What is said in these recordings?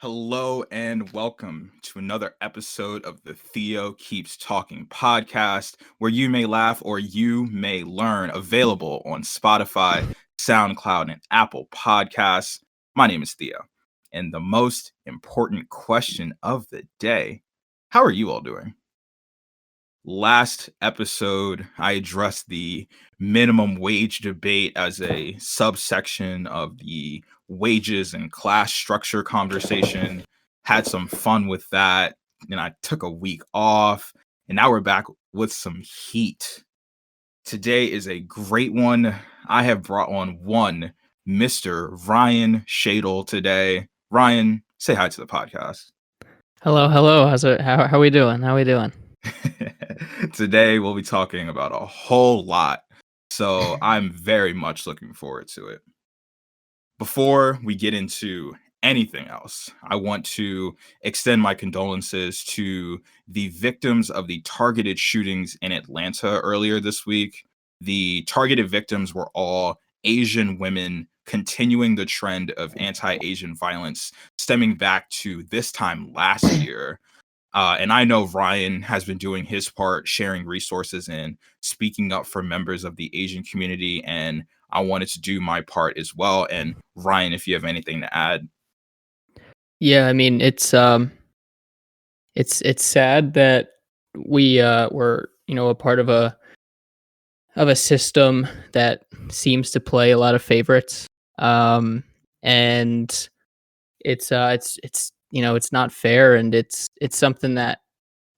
Hello and welcome to another episode of the Theo Keeps Talking podcast, where you may laugh or you may learn. Available on Spotify, SoundCloud, and Apple Podcasts. My name is Theo, and the most important question of the day: how are you all doing? Last episode, I addressed the minimum wage debate as a subsection of the wages and class structure conversation. Had some fun with that. And I took a week off. And now we're back with some heat. Today is a great one. I have brought on one Mr. Ryan Shadle today. Ryan, say hi to the podcast. Hello. How we doing? How we doing? Today we'll be talking about a whole lot, so I'm very much looking forward to it. Before we get into anything else, I want to extend my condolences to the victims of the targeted shootings in Atlanta earlier this week. The targeted victims were all Asian women, continuing the trend of anti-Asian violence stemming back to this time last year. And I know Ryan has been doing his part, sharing resources and speaking up for members of the Asian community. And I wanted to do my part as well. And Ryan, if you have anything to add. Yeah, I mean it's sad that we were a part of a system that seems to play a lot of favorites. And it's not fair, and it's something that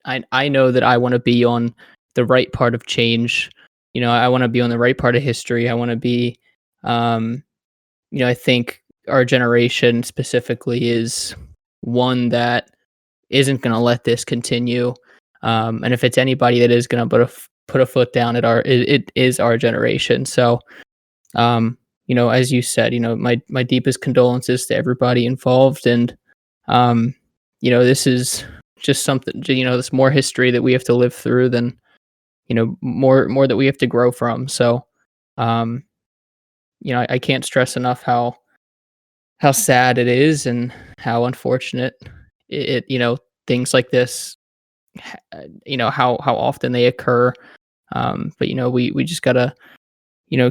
I know that I want to be on the right part of change. I want to be on the right part of history. I want to be I think our generation specifically is one that isn't going to let this continue. And if it's anybody that is going to put a foot down, it is our generation. So, as you said, my deepest condolences to everybody involved, and this is just something. There's more history that we have to live through than more that we have to grow from. So, I can't stress enough how sad it is and how unfortunate things like this, how often they occur. But we just gotta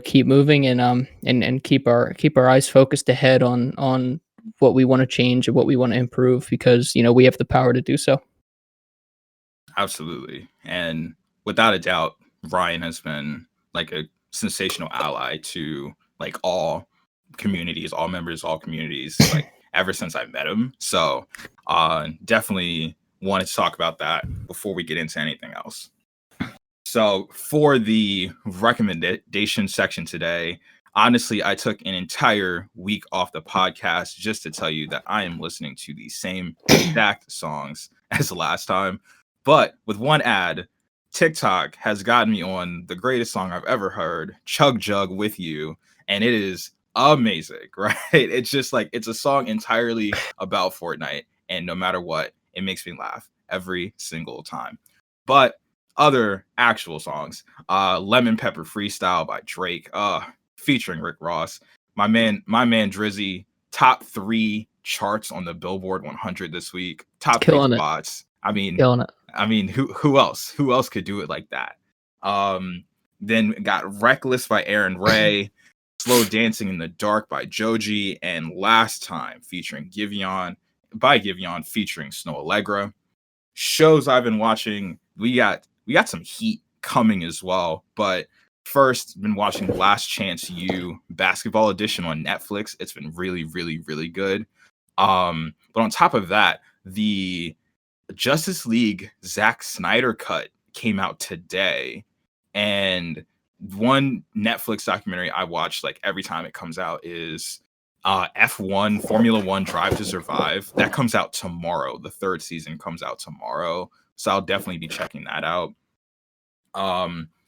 keep moving and keep our eyes focused ahead on what we want to change and what we want to improve, because we have the power to do so. Absolutely. And without a doubt, Ryan has been like a sensational ally to like all communities, all members, all communities, like ever since I met him. So definitely wanted to talk about that before we get into anything else. So for the recommendation section today, honestly, I took an entire week off the podcast just to tell you that I am listening to the same exact songs as last time. But with one ad, TikTok has gotten me on the greatest song I've ever heard, Chug Jug With You. And it is amazing, right? It's just like, it's a song entirely about Fortnite. And no matter what, it makes me laugh every single time. But other actual songs, Lemon Pepper Freestyle by Drake, featuring Rick Ross. My man Drizzy, top 3 charts on the Billboard 100 this week. Top 3 Killing it. spots. Killing it. Who else? Who else could do it like that? Then got Reckless by Aaron Ray, Slow Dancing in the Dark by Joji, and Last Time featuring Giveon featuring Snow Allegra. Shows I've been watching, we got some heat coming as well, but first been watching Last Chance U Basketball Edition on Netflix. It's been really, really, really good. But on top of that, the Justice League Zack Snyder cut came out today, and one Netflix documentary I watch like every time it comes out is F1 Formula One Drive to Survive. That comes out tomorrow. The 3rd season comes out tomorrow, so I'll definitely be checking that out.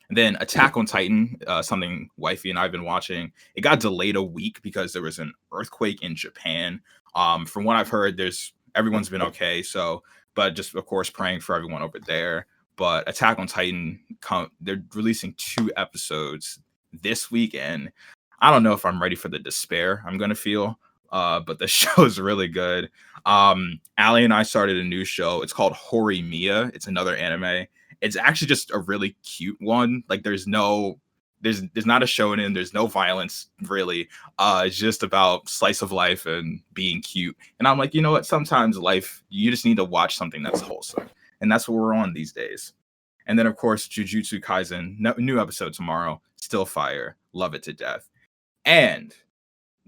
Then Attack on Titan, something wifey and I've been watching. It got delayed a week because there was an earthquake in Japan. From what I've heard, everyone's been okay. So, but just of course praying for everyone over there. But Attack on Titan, they're releasing 2 episodes this week, and I don't know if I'm ready for the despair I'm gonna feel, but the show is really good. Allie and I started a new show. It's called Horimiya. It's another anime. It's actually just a really cute one. Like there's not a shonen, there's no violence really. It's just about slice of life and being cute. And I'm like, you know what? Sometimes life, you just need to watch something that's wholesome. And that's what we're on these days. And then of course, Jujutsu Kaisen, new episode tomorrow, still fire. Love it to death. And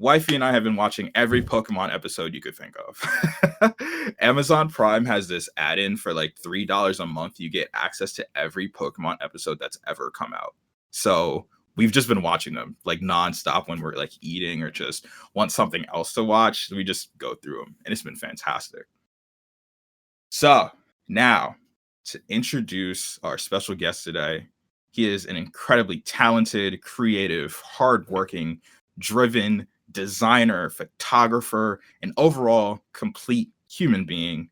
Wifey and I have been watching every Pokemon episode you could think of. Amazon Prime has this add-in for like $3 a month. You get access to every Pokemon episode that's ever come out. So we've just been watching them like nonstop when we're like eating or just want something else to watch. We just go through them, and it's been fantastic. So now to introduce our special guest today. He is an incredibly talented, creative, hardworking, driven designer, photographer, and overall complete human being.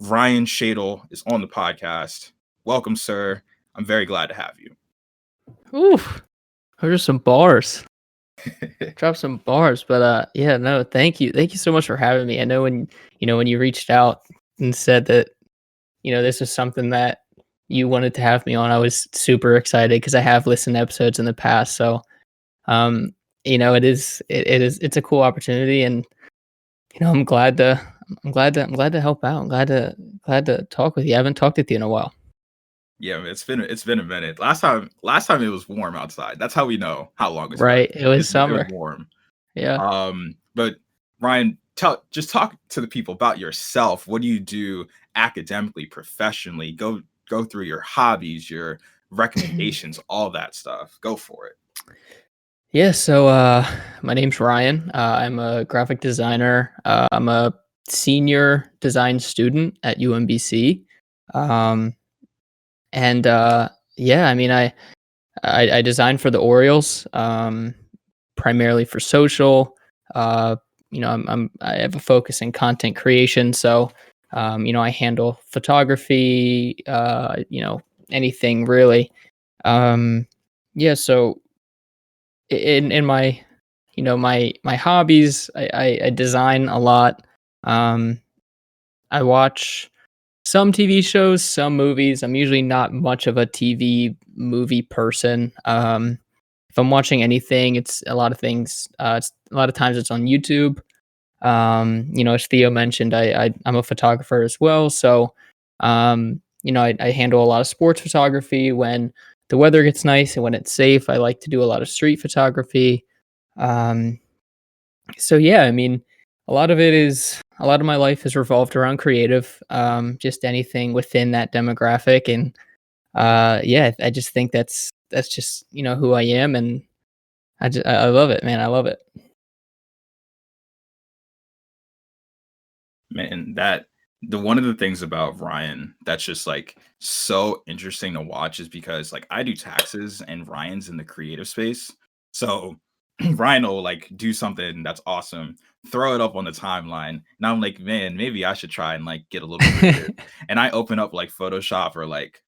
Ryan Shadle is on the podcast. Welcome, sir. I'm very glad to have you. Oof, those are some bars. Drop some bars, but yeah, no, thank you so much for having me. I know when you reached out and said that this is something that you wanted to have me on, I was super excited because I have listened to episodes in the past. So, um, it's a cool opportunity, and I'm glad to help out. I'm glad to talk with you. I haven't talked with you in a while. Yeah, it's been a minute. Last time it was warm outside. That's how we know how long it's been. Right? It was It was summer. warm. Yeah. But Ryan, just talk to the people about yourself. What do you do academically, professionally? Go through your hobbies, your recommendations, all that stuff. Go for it. Yeah, so my name's Ryan. I'm a graphic designer. I'm a senior design student at UMBC. Um, and yeah, I mean, I design for the Orioles, primarily for social. I have a focus in content creation, so I handle photography. Anything really. Yeah, so in my my hobbies, I design a lot. um I watch some TV shows, some movies. I'm usually not much of a TV movie person. If I'm watching anything, it's a lot of things. It's a lot of times it's on YouTube. As Theo mentioned, I'm a photographer as well. So, I handle a lot of sports photography when the weather gets nice and when it's safe. I like to do a lot of street photography. Um, so yeah, I mean, a lot of my life is revolved around creative, just anything within that demographic. And yeah, I just think that's just, who I am. And I love it, man. I love it. Man, that the one of the things about Ryan that's just like so interesting to watch is because like I do taxes and Ryan's in the creative space. So Ryan will like do something that's awesome, throw it up on the timeline. And I'm like, man, maybe I should try and like get a little creative. And I open up like Photoshop or like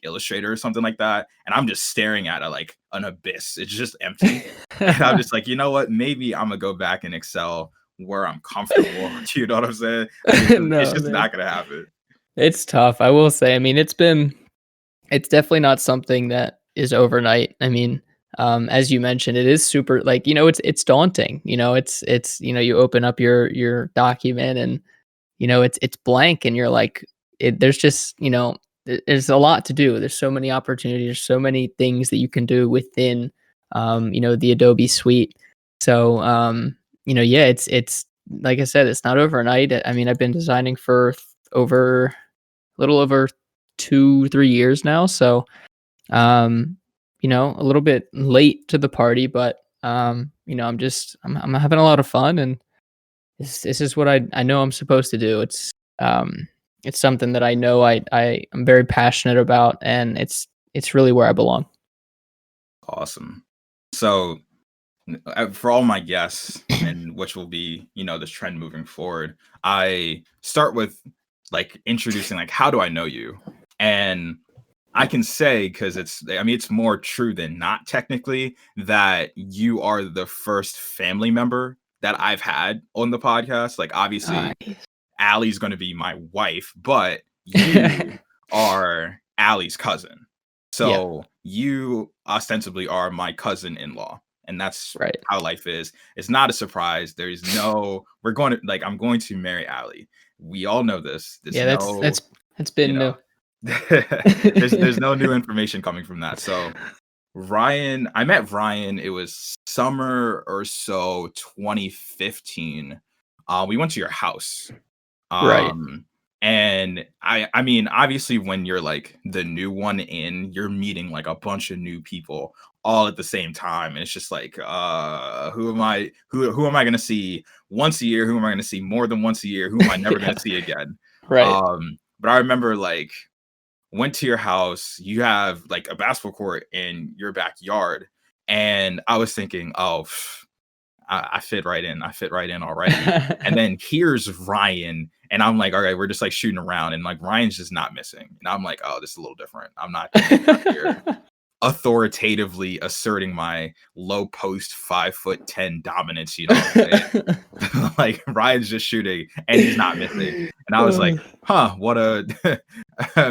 Illustrator or something like that. And I'm just staring at it like an abyss. It's just empty. And I'm just like, you know what? Maybe I'm gonna go back in Excel where I'm comfortable. You know what I'm saying? Like it's No, just man. not gonna happen. It's tough. I will say. I mean, it's definitely not something that is overnight. I mean, as you mentioned, it is super like, it's daunting. You open up your document and it's blank and you're like there's just, there's a lot to do. There's so many opportunities, there's so many things that you can do within the Adobe suite. So yeah, it's like I said, it's not overnight. I mean, I've been designing for over a little over 2-3 years now. So a little bit late to the party, but I'm having a lot of fun, and this is what I know I'm supposed to do. It's something that I know I am very passionate about, and it's really where I belong. Awesome. So for all my guests, and which will be, this trend moving forward, I start with like introducing like how do I know you? And I can say, because it's more true than not technically, that you are the first family member that I've had on the podcast. Like, obviously, Nice. Allie's going to be my wife, but you are Allie's cousin. Yeah. So you ostensibly are my cousin-in-law, and that's Right. how life is. It's not a surprise. There's no, I'm going to marry Allie. We all know this. There's Yeah, no, that's you been know, no. there's no new information coming from that. So I met Ryan. It was summer or so, 2015. We went to your house. Right. And I mean, obviously when you're like the new one in, you're meeting like a bunch of new people all at the same time. And it's just like, who am I gonna see once a year? Who am I gonna see more than once a year? Who am I never Yeah. gonna see again? Right. But I remember like went to your house, you have like a basketball court in your backyard. And I was thinking, I fit right in. I fit right in already. And then here's Ryan, and I'm like, all right, we're just like shooting around, and like Ryan's just not missing. And I'm like, oh, this is a little different. I'm not gonna be out here authoritatively asserting my low post 5'10" dominance, you know what I'm saying? Like Ryan's just shooting and he's not missing. And I was like, what a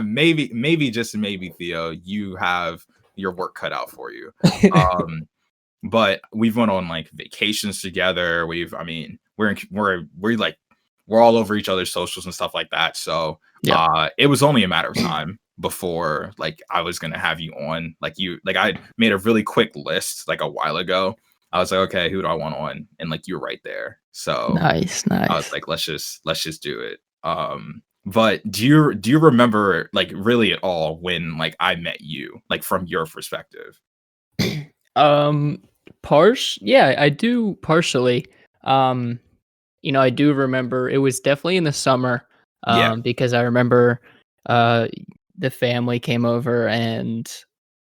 maybe just maybe Theo, you have your work cut out for you. But we've went on like vacations together. I mean, we're all over each other's socials and stuff like that. So Yeah. it was only a matter of time before like I was gonna have you on. Like I made a really quick list like a while ago. I was like, okay, who do I want on? And like you were right there. So Nice. I was like, let's just do it. But do you remember like really at all when like I met you, like from your perspective? Yeah, I do partially. Um, I do remember it was definitely in the summer, Yeah. because I remember uh the family came over and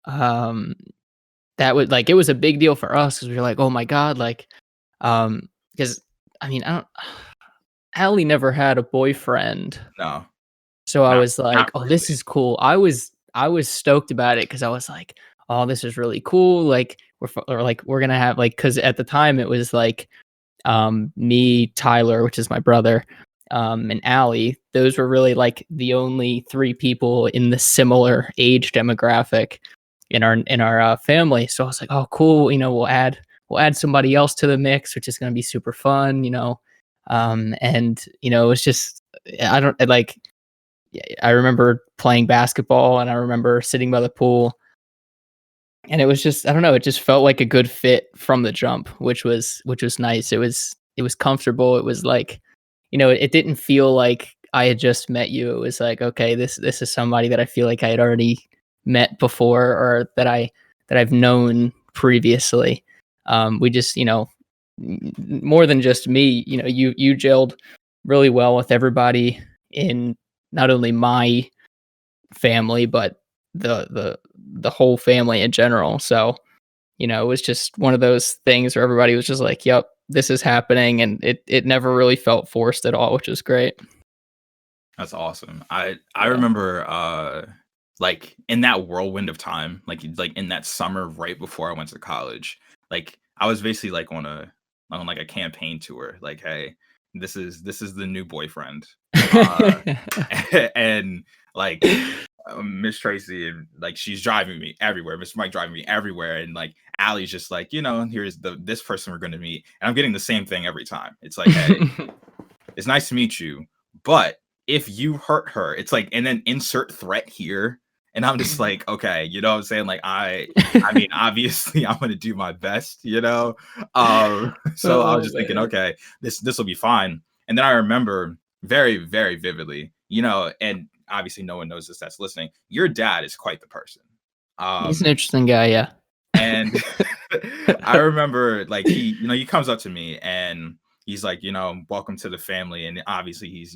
um that would like it was a big deal for us because we were like, oh my god, like because I mean I don't Allie never had a boyfriend. No, So I not was like, not "Oh, this really. is cool." I was stoked about it because I was like, "Oh, this is really cool." Like we're gonna have like because at the time it was like me, Tyler, which is my brother, and Allie. Those were really like the only three people in the similar age demographic in our family. So I was like, "Oh, cool." We'll add somebody else to the mix, which is gonna be super fun. And it's just I don't like yeah, I remember playing basketball and I remember sitting by the pool and it was just I don't know, it just felt like a good fit from the jump, which was nice. It was comfortable. It was like, it didn't feel like I had just met you. It was like, okay, this is somebody that I feel like I had already met before or that I've known previously. We just, more than just me, you gelled really well with everybody in not only my family but the whole family in general. So, it was just one of those things where everybody was just like, "Yep, this is happening," and it never really felt forced at all, which was great. That's awesome. I Yeah. remember like in that whirlwind of time, like in that summer right before I went to college, like I was basically like on like a campaign tour. Like, hey, this is the new boyfriend. Uh and like Miss Tracy and like she's driving me everywhere. Mr. Mike driving me everywhere, and like Allie's just like, here's this person we're gonna meet, and I'm getting the same thing every time. It's like, hey, it's nice to meet you, but if you hurt her, it's like, and then insert threat here. And I'm just like, okay, you know what I'm saying? Like, I mean, obviously I'm gonna do my best, you know? So I was Oh, just thinking, man. okay, this will be fine. And then I remember very, very vividly, and obviously no one knows this that's listening. Your dad is quite the person. He's an Um, interesting guy, yeah. and I remember like he comes up to me and he's like, welcome to the family. And obviously he's,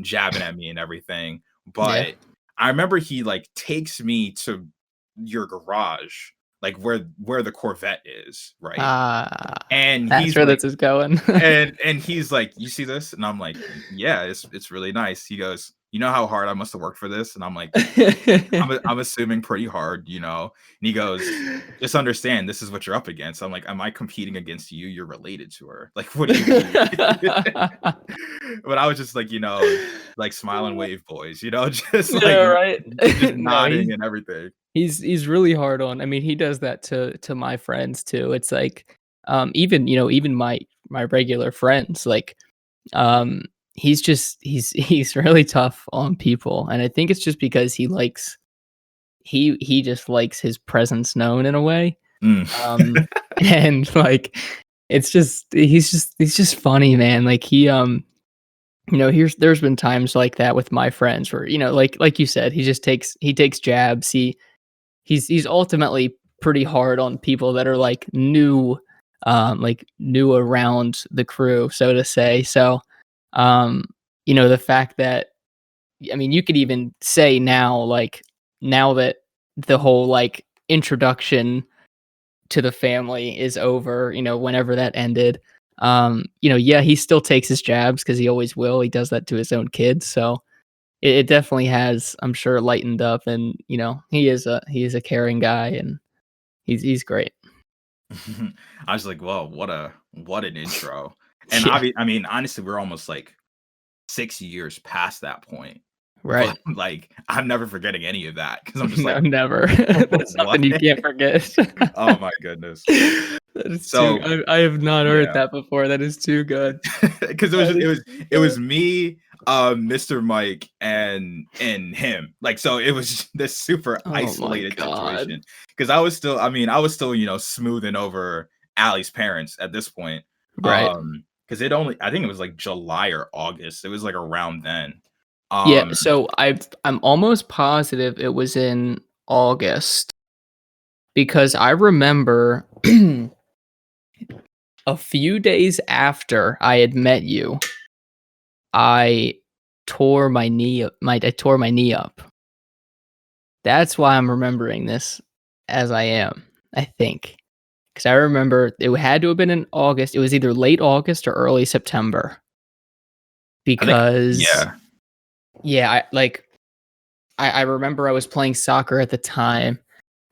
jabbing at me and everything. Yeah. But I remember he like takes me to your garage, like where the Corvette is, right? And That's he's where like, this is going. and he's like, you see this? And I'm like, yeah, it's really nice. He goes, you know how hard I must have worked for this? And I'm like, I'm assuming pretty hard, you know? And he goes, "Just understand this is what you're up against." I'm like, "Am I competing against you? You're related to her. Like, what do you mean?" But I was just like, like smile and wave boys, just Yeah, like right. just No, nodding and everything. he's really hard on. I mean, he does that to my friends too. It's like, even, even my regular friends, like, um, he's really tough on people, and I think it's just because he just likes his presence known in a way. Mm. And like, he's just funny, man. Like there's been times like that with my friends where, like you said, he takes jabs. He's ultimately pretty hard on people that are like new around the crew, so to say. So, um, the fact that, I mean, you could even say now, like, now that the whole like introduction to the family is over, whenever that ended. Yeah, he still takes his jabs because he always will. He does that to his own kids. So it definitely has, I'm sure, lightened up, and he is a caring guy, and he's great. I was like, "Well, what an intro." And Yeah, I mean, honestly, we're almost like 6 years past that point. right. But like, I'm never forgetting any of that because I'm just No, like, never. That's "What?" something you can't forget. Oh my goodness. That is too. So, I have not heard yeah. that before. That is too good. Because it was That just, is too it good. was me, Mr. Mike, and him. Like, so it was this super Oh my isolated god. situation. Because I was still smoothing over Allie's parents at this point. Right. Because I think it was like July or August. It was like around then. Yeah, Um, so I'm almost positive it was in August, because I remember a few days after I had met you, I I tore my knee up. That's why I'm remembering this as I am, I think. Because I remember it had to have been in August. It was either late August or early September. I think, Because yeah. yeah, I remember I was playing soccer at the time,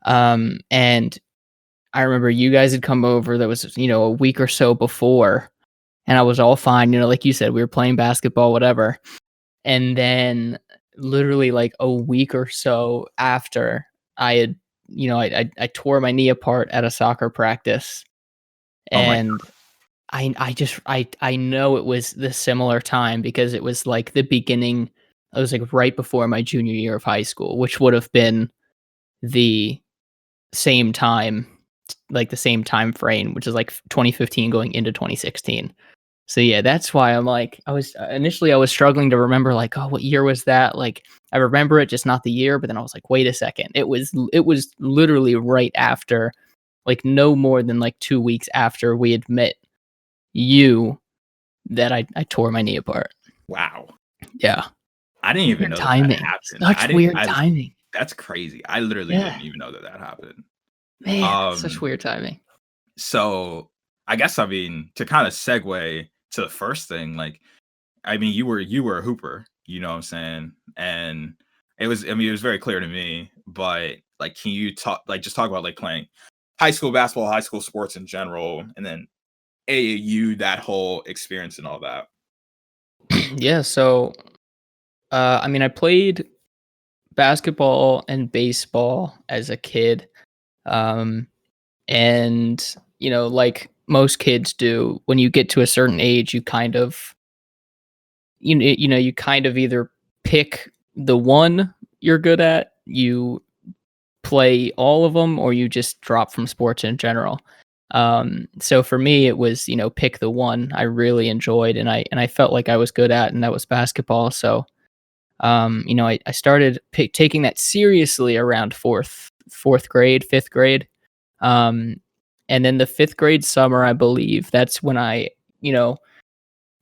and I remember you guys had come over. That was, a week or so before, and I was all fine. Like you said, we were playing basketball, whatever. And then, literally, like a week or so after, I had, I tore my knee apart at a soccer practice, Oh my, and I know it was the similar time because it was like the beginning. It was like right before my junior year of high school, which would have been the same time, like the same time frame, which is like 2015 going into 2016. So yeah, that's why I'm like, I was struggling to remember, like, oh, what year was that? Like, I remember it, just not the year. But then I was like, wait a second, it was literally right after, like no more than like 2 weeks after we had met you, that I tore my knee apart. wow. Yeah, I didn't even weird know that that timing, happened. such weird timing. That's crazy. I literally Yeah, didn't even know that that happened. man, such Um, weird timing. so I guess, to kind of segue to the first thing, like, I mean, you were a hooper, you know what I'm saying? And it was very clear to me, but like, can you just talk about like playing high school basketball, high school sports in general, and then AAU, that whole experience and all that? Yeah, so I mean, I played basketball and baseball as a kid. Um, and like most kids do, when you get to a certain age, you kind of either pick the one you're good at, you play all of them, or you just drop from sports in general. So for me, it was, pick the one I really enjoyed, and I felt like I was good at, and that was basketball. So I started taking that seriously around fourth grade, fifth grade. Um, and then the fifth grade summer, I believe, that's when I, you know,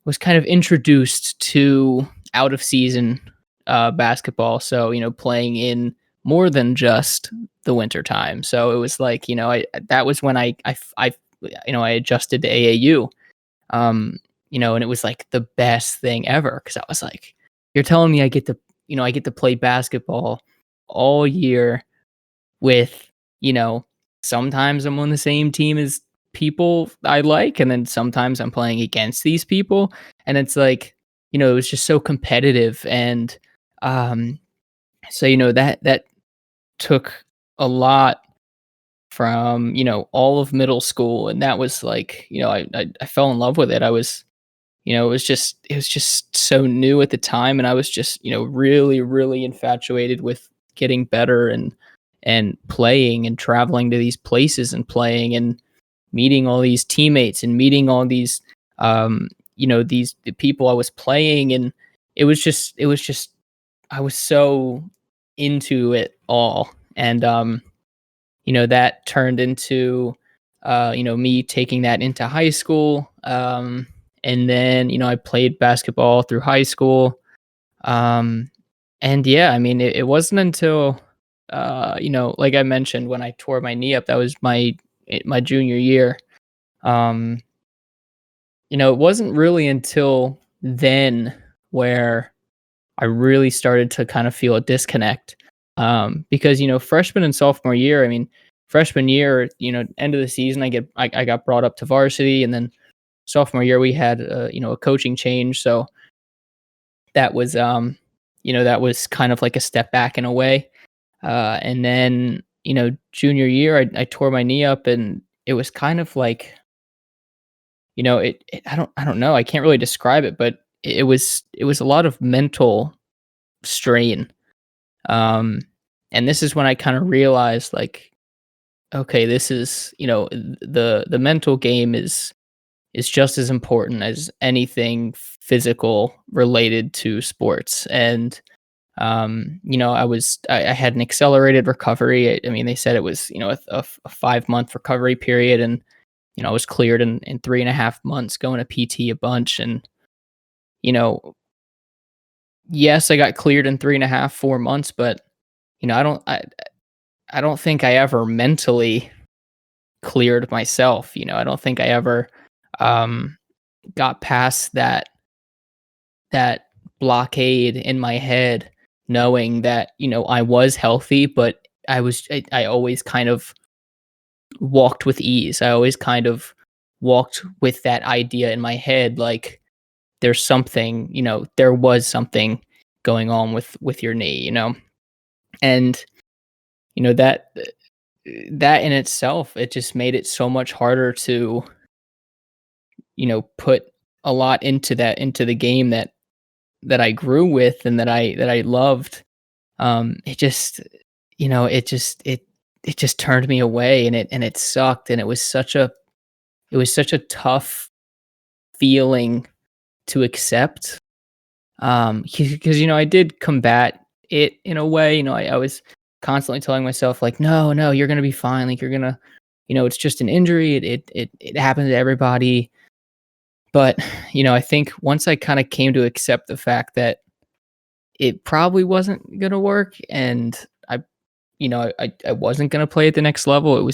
was kind of introduced to out of season basketball. So, playing in more than just the winter time. So it was like, that was when I adjusted to AAU. And it was like the best thing ever, because I was like, you're telling me I get to I get to play basketball all year with, you know, sometimes I'm on the same team as people I like, and then sometimes I'm playing against these people. And it's like, it was just so competitive. And um, so, that took a lot from, all of middle school. And that was like, I fell in love with it. It was just so new at the time, and I was just, really, really infatuated with getting better and playing and traveling to these places and playing and meeting all these teammates and meeting all these these the people I was playing. And it was just I was so into it all. And that turned into me taking that into high school. And then, I played basketball through high school. Um, and yeah, I mean, it wasn't until, like I mentioned, when I tore my knee up, that was my junior year. Um, it wasn't really until then where I really started to kind of feel a disconnect. Because, freshman and sophomore year, I mean, freshman year, end of the season, I got brought up to varsity. And then sophomore year we had a coaching change. So that was that was kind of like a step back in a way. And then, junior year, I tore my knee up, and it was kind of like, I don't know, I can't really describe it, but it was a lot of mental strain. um and this is when I kind of realized, like, okay, this is, the mental game is just as important as anything physical related to sports. And I had an accelerated recovery. I mean, they said it was, a 5-month recovery period. And I was cleared in 3.5 months, going to PT a bunch. And you know yes, I got cleared in 3.5, 4 months. But I don't think I ever mentally cleared myself. I don't think I ever um got past that blockade in my head, knowing that, I was healthy. But I always kind of walked with ease. I always kind of walked with that idea in my head, like, there was something going on with your knee. And that that in itself, it just made it so much harder to, put a lot into the game that I grew with and that I loved. It just, it just turned me away, and it sucked. And it was such a tough feeling to accept. Because, I did combat it in a way. I was constantly telling myself, like, no, no, you're gonna be fine. Like, you're gonna, it's just an injury. It happens to everybody. But, I think once I kind of came to accept the fact that it probably wasn't gonna work, and I wasn't gonna play at the next level,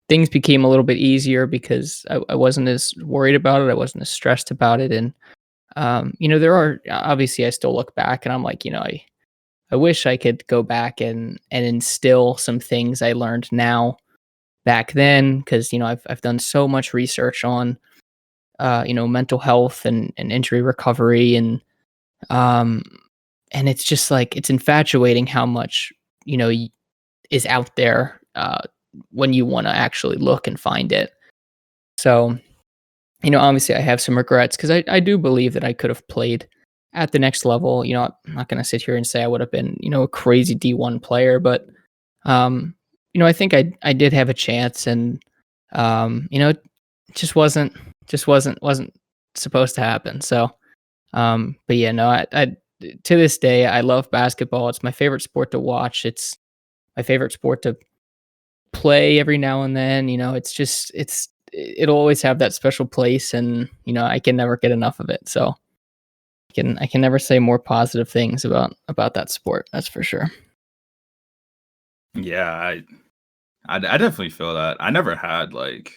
things became a little bit easier because I wasn't as worried about it. I wasn't as stressed about it. And there are, obviously, I still look back and I'm like, I wish I could go back and instill some things I learned now back then. Because I've done so much research on mental health and injury recovery. Um and it's just like, it's infatuating how much is out there when you want to actually look and find it. So, obviously, I have some regrets because I do believe that I could have played at the next level. I'm not going to sit here and say I would have been, a crazy D1 player. But um, I think I did have a chance. And it just wasn't supposed to happen. So, but yeah, no, I to this day I love basketball. It's my favorite sport to watch. It's my favorite sport to play every now and then. It'll always have that special place. And I can never get enough of it. So I can never say more positive things about that sport. That's for sure. Yeah, I definitely feel that. I never had like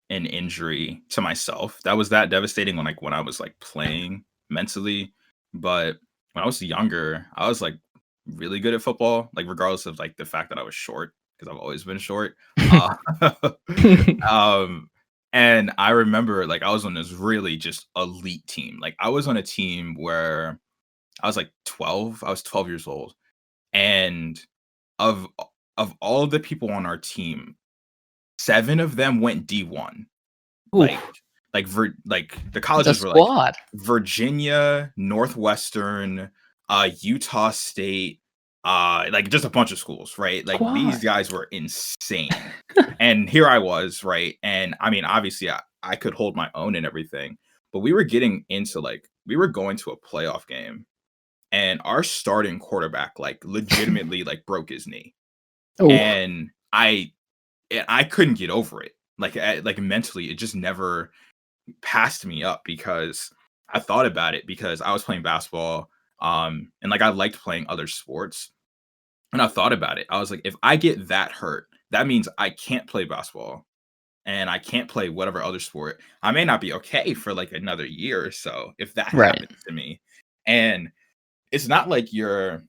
an injury to myself that was that devastating when I was like playing mentally, but when I was younger, I was like really good at football, like regardless of like the fact that I was short because I've always been short. Uh, um, and I remember like I was on this really just elite team. Like I was on a team where I was like 12. I was 12 years old, and of of all the people on our team, 7 of them went D1. Like Oof, like the it's a colleges were like squad. Virginia, Northwestern, Utah State, like just a bunch of schools, right? Like these Squad. guys were insane. And here I was, right? And I mean, obviously I could hold my own and everything, but we were getting into like we were going to a playoff game and our starting quarterback like legitimately like broke his knee. Oh, And I couldn't get over it. Like mentally, it just never passed me up because I thought about it because I was playing basketball, and like I liked playing other sports. And I thought about it. I was like, if I get that hurt, that means I can't play basketball and I can't play whatever other sport. I may not be okay for like another year or so if that right. happens to me. And it's not like you're,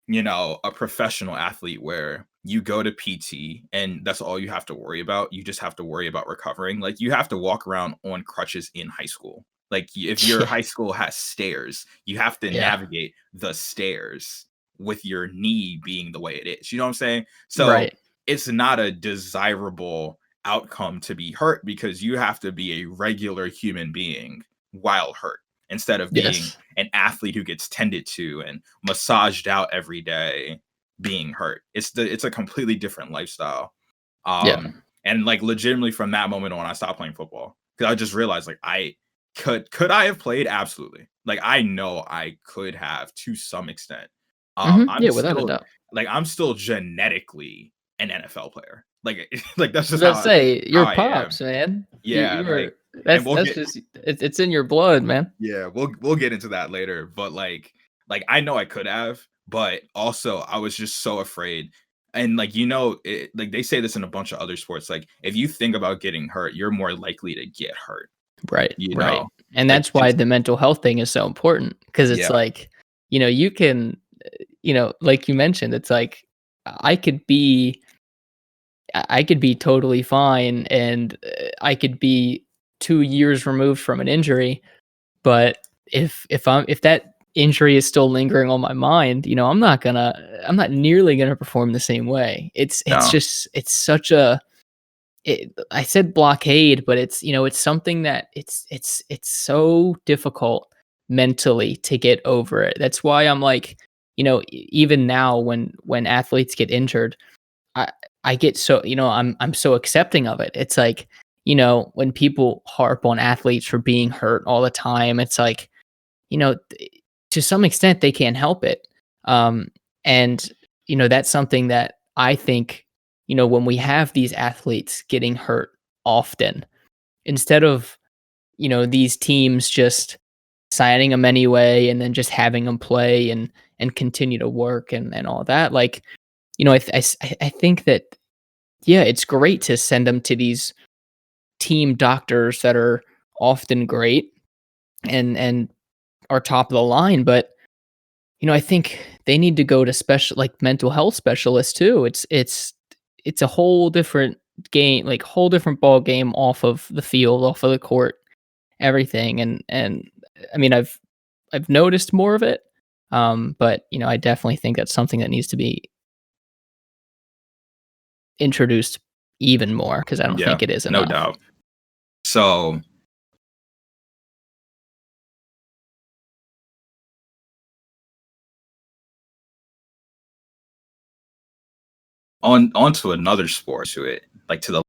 a professional athlete where you go to PT and that's all you have to worry about. You just have to worry about recovering. Like you have to walk around on crutches in high school. Like if your Yeah, high school has stairs, you have to yeah, navigate the stairs with your knee being the way it is. You know what I'm saying? So right. it's not a desirable outcome to be hurt because you have to be a regular human being while hurt instead of being Yes. an athlete who gets tended to and massaged out every day being hurt. It's a completely different lifestyle. Yeah. And like legitimately from that moment on, I stopped playing football because I just realized like I could I have played? Absolutely. Like I know I could have to some extent. I'm Yeah, without a still doubt. I'm still genetically an NFL player. Like like that's I was just about to say, how your I am. pops, man. Yeah, You like were and we'll that's get just it's in your blood, man. yeah, we'll get into that later, but like I know I could have, but also I was just so afraid. And like like they say this in a bunch of other sports, like if you think about getting hurt, you're more likely to get hurt, Right, you right. know? And Like that's why just the mental health thing is so important because it's yeah. like, you can, like you mentioned, it's like I could be I could be totally fine and I could be 2 years removed from an injury, but if that injury is still lingering on my mind, I'm not nearly gonna perform the same way. It's No. just it's such a I said blockade, but it's something that it's so difficult mentally to get over it. That's why I'm like, even now when athletes get injured, I I get so I'm so accepting of it. It's like, when people harp on athletes for being hurt all the time, it's like, to some extent they can't help it. Um, and that's something that I think, when we have these athletes getting hurt often, instead of, these teams just signing them anyway and then just having them play and continue to work and all that, like, I think that, yeah, it's great to send them to these team doctors that are often great and are top of the line, but I think they need to go to special like mental health specialists too. It's a whole different game, like whole different ball game off of the field, off of the court, everything. And I mean, I've noticed more of it, but I definitely think that's something that needs to be introduced even more because I don't Yeah, think it is no enough. doubt. So onto another sport to it, like to the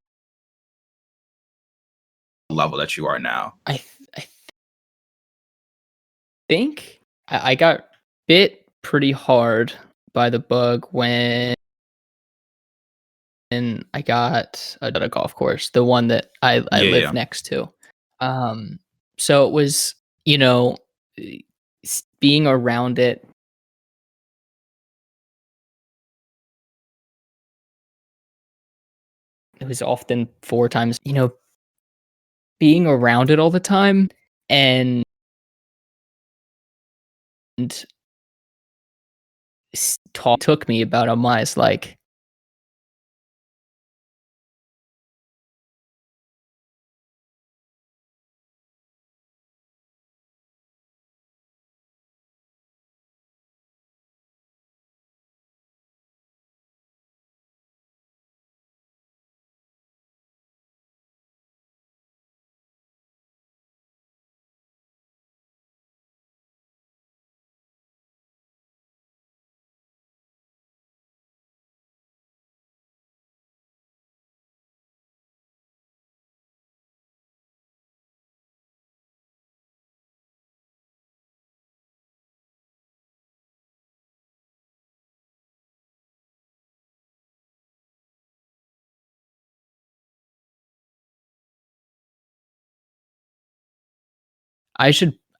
level that you are now. I think I got bit pretty hard by the bug when I got a golf course, the one that I Yeah, live yeah. next to. Um, so it was, you know, being around it, it was often 4 times, being around it all the time and took me about a month. Like,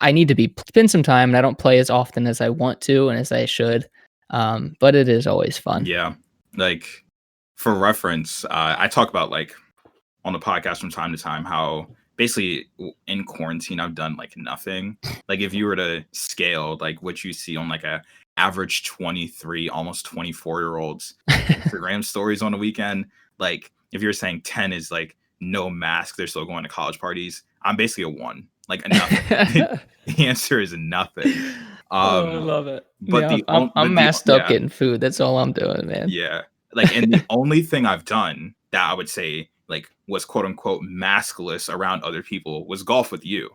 I need to spend some time, and I don't play as often as I want to and as I should. But it is always fun. Yeah. Like for reference, I talk about like on the podcast from time to time how basically in quarantine I've done like nothing. Like if you were to scale like what you see on like a average 23, almost 24-year-olds Instagram stories on the weekend, like if you're saying 10 is like no mask, they're still going to college parties, I'm basically a 1. Like nothing. The answer is nothing. Oh, I Um love it. but Yeah, the I'm on I'm the masked up yeah, getting food. That's all I'm doing, man. yeah. Like, and the only thing I've done that I would say like was quote unquote maskless around other people was golf with you.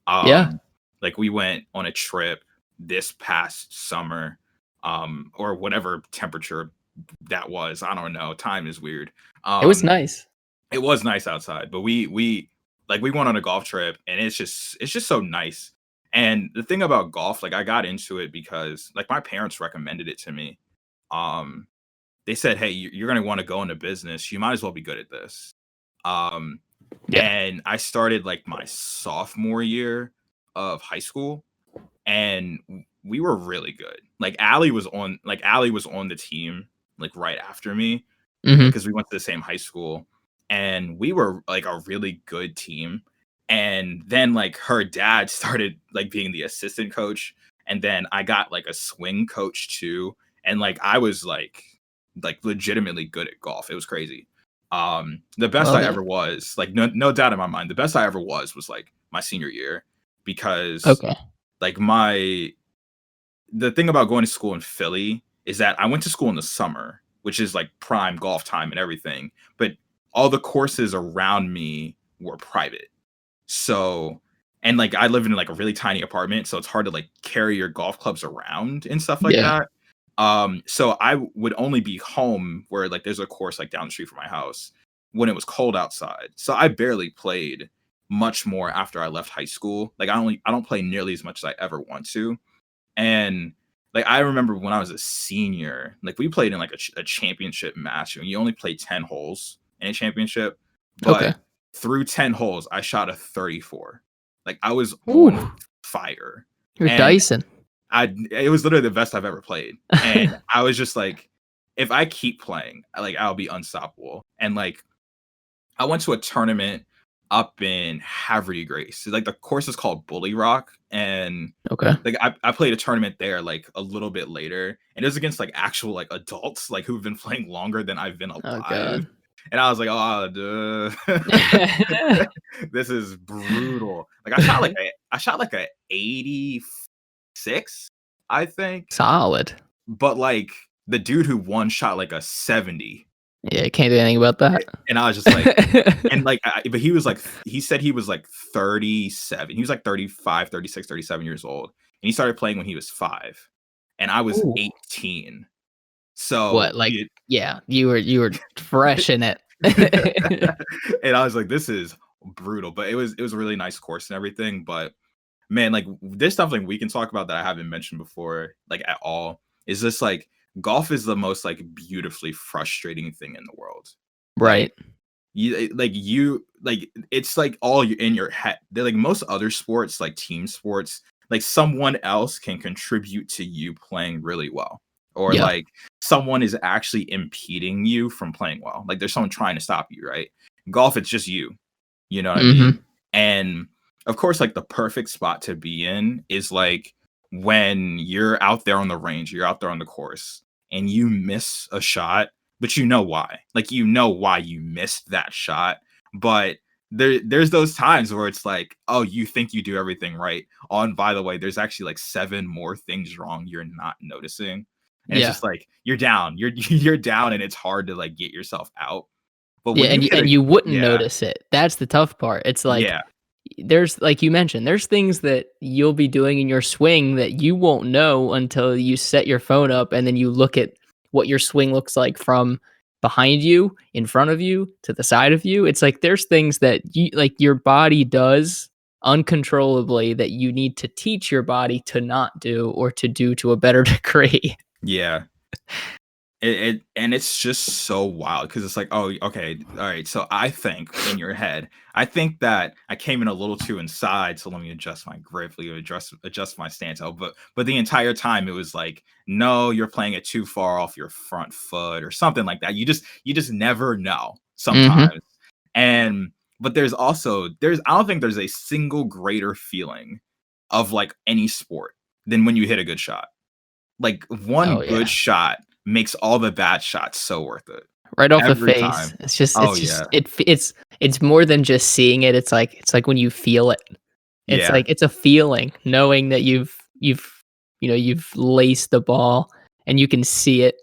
Yeah, Like we went on a trip this past summer, or whatever temperature that was. I don't know. Time is weird. it was Um, nice. it was nice outside, but we like we went on a golf trip and it's just so nice. And the thing about golf, like I got into it because like my parents recommended it to me. Um, they said, "Hey, you're going to want to go into business. You might as well be good at this." Um, Yeah. and I started like my sophomore year of high school, and we were really good. Allie was on the team like right after me Mhm. because we went to the same high school, and we were like a really good team. And then like her dad started like being the assistant coach, and then I got like a swing coach too, and like I was like legitimately good at golf. It was crazy. The best Love I it. ever was, like no doubt in my mind, the best I ever was like my senior year because Okay. like the thing about going to school in Philly is that I went to school in the summer, which is like prime golf time and everything, but all the courses around me were private. So, and like I live in like a really tiny apartment, so it's hard to like carry your golf clubs around and stuff like Yeah. that. So I would only be home where like there's a course like down the street from my house when it was cold outside. So I barely played much more after I left high school. Like I don't play nearly as much as I ever want to. And like I remember when I was a senior, like we played in like a championship match, and you only play 10 holes in a championship, Okay. but through 10 holes, I shot a 34. Like I was Ooh, on fire. you're And Dyson. it was literally the best I've ever played. And I was just like, if I keep playing, like I'll be unstoppable. And like I went to a tournament up in Haverty Grace. Like the course is called Bully Rock, and Okay. like I played a tournament there like a little bit later, and it was against like actual like adults like who've been playing longer than I've been Oh alive. god. And I was like, oh, this is brutal. Like I shot like a 86, I think, Solid. but like the dude who won shot like a 70, Yeah, you can't do anything about that. and I was just like, and like, but he was like, he said he was like 37. He was like 35, 36, 37 years old. And he started playing when he was 5. And I was Ooh. 18. So, What, like, yeah, you were fresh in it. and I was like, this is brutal. But it was a really nice course and everything. But man, like there's something we can talk about that I haven't mentioned before, like at all. Is this like golf is the most like beautifully frustrating thing in the world. Like Right. you it's like all in your head. They're like most other sports, like team sports, like someone else can contribute to you playing really well, or Yeah. like someone is actually impeding you from playing well. Like there's someone trying to stop you, right? Golf, it's just you know what I mean? Mhm. And of course, like the perfect spot to be in is like when you're out there on the range, you're out there on the course, and you miss a shot, but you know why. Like, you know why you missed that shot. But there's those times where it's like, oh, you think you do everything right. Oh, and by the way, there's actually like 7 more things wrong you're not noticing. And it's Yeah. just like you're down. You're down, and it's hard to like get yourself out. But Yeah, when you hit and a you wouldn't yeah, notice it. That's the tough part. It's like yeah, there's like you mentioned, there's things that you'll be doing in your swing that you won't know until you set your phone up and then you look at what your swing looks like from behind you, in front of you, to the side of you. It's like there's things that you like your body does uncontrollably that you need to teach your body to not do or to do to a better degree. yeah. And it's just so wild because it's like, oh, okay, all right. So I think in your head, I think that I came in a little too inside, so let me adjust my grip, let me adjust my stance out. But the entire time it was like, no, you're playing it too far off your front foot or something like that. You just never know Mhm. sometimes. And but there's I don't think there's a single greater feeling of like any sport than when you hit a good shot. Like, one Oh good yeah. shot makes all the bad shots so worth it. Right off the Every face. time. It's just Oh, it's yeah. just it's more than just seeing it. It's like when you feel it. It's Yeah. like it's a feeling knowing that you've laced the ball and you can see it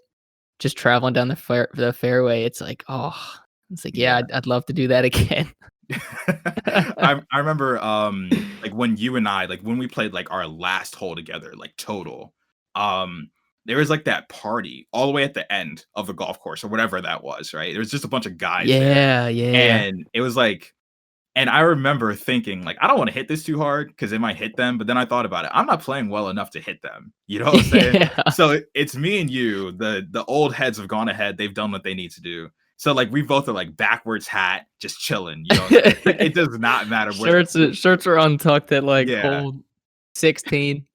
just traveling down the fairway. It's like, oh, it's like, yeah, Yeah. I'd love to do that again. I remember, like, when you and I like, when we played, like, our last hole together, like, total, um, there was, like, that party all the way at the end of the golf course or whatever that was, right? There was just a bunch of guys there, Yeah, yeah. and it was like and I remember thinking, like, I don't want to hit this too hard because it might hit them. But then I thought about it. I'm not playing well enough to hit them. You know what I'm saying? Yeah. So it's me and you. The old heads have gone ahead. They've done what they need to do. So like we both are like backwards hat, just chilling. You know, like it does not matter where. Shirts are untucked at like Yeah, hole 16.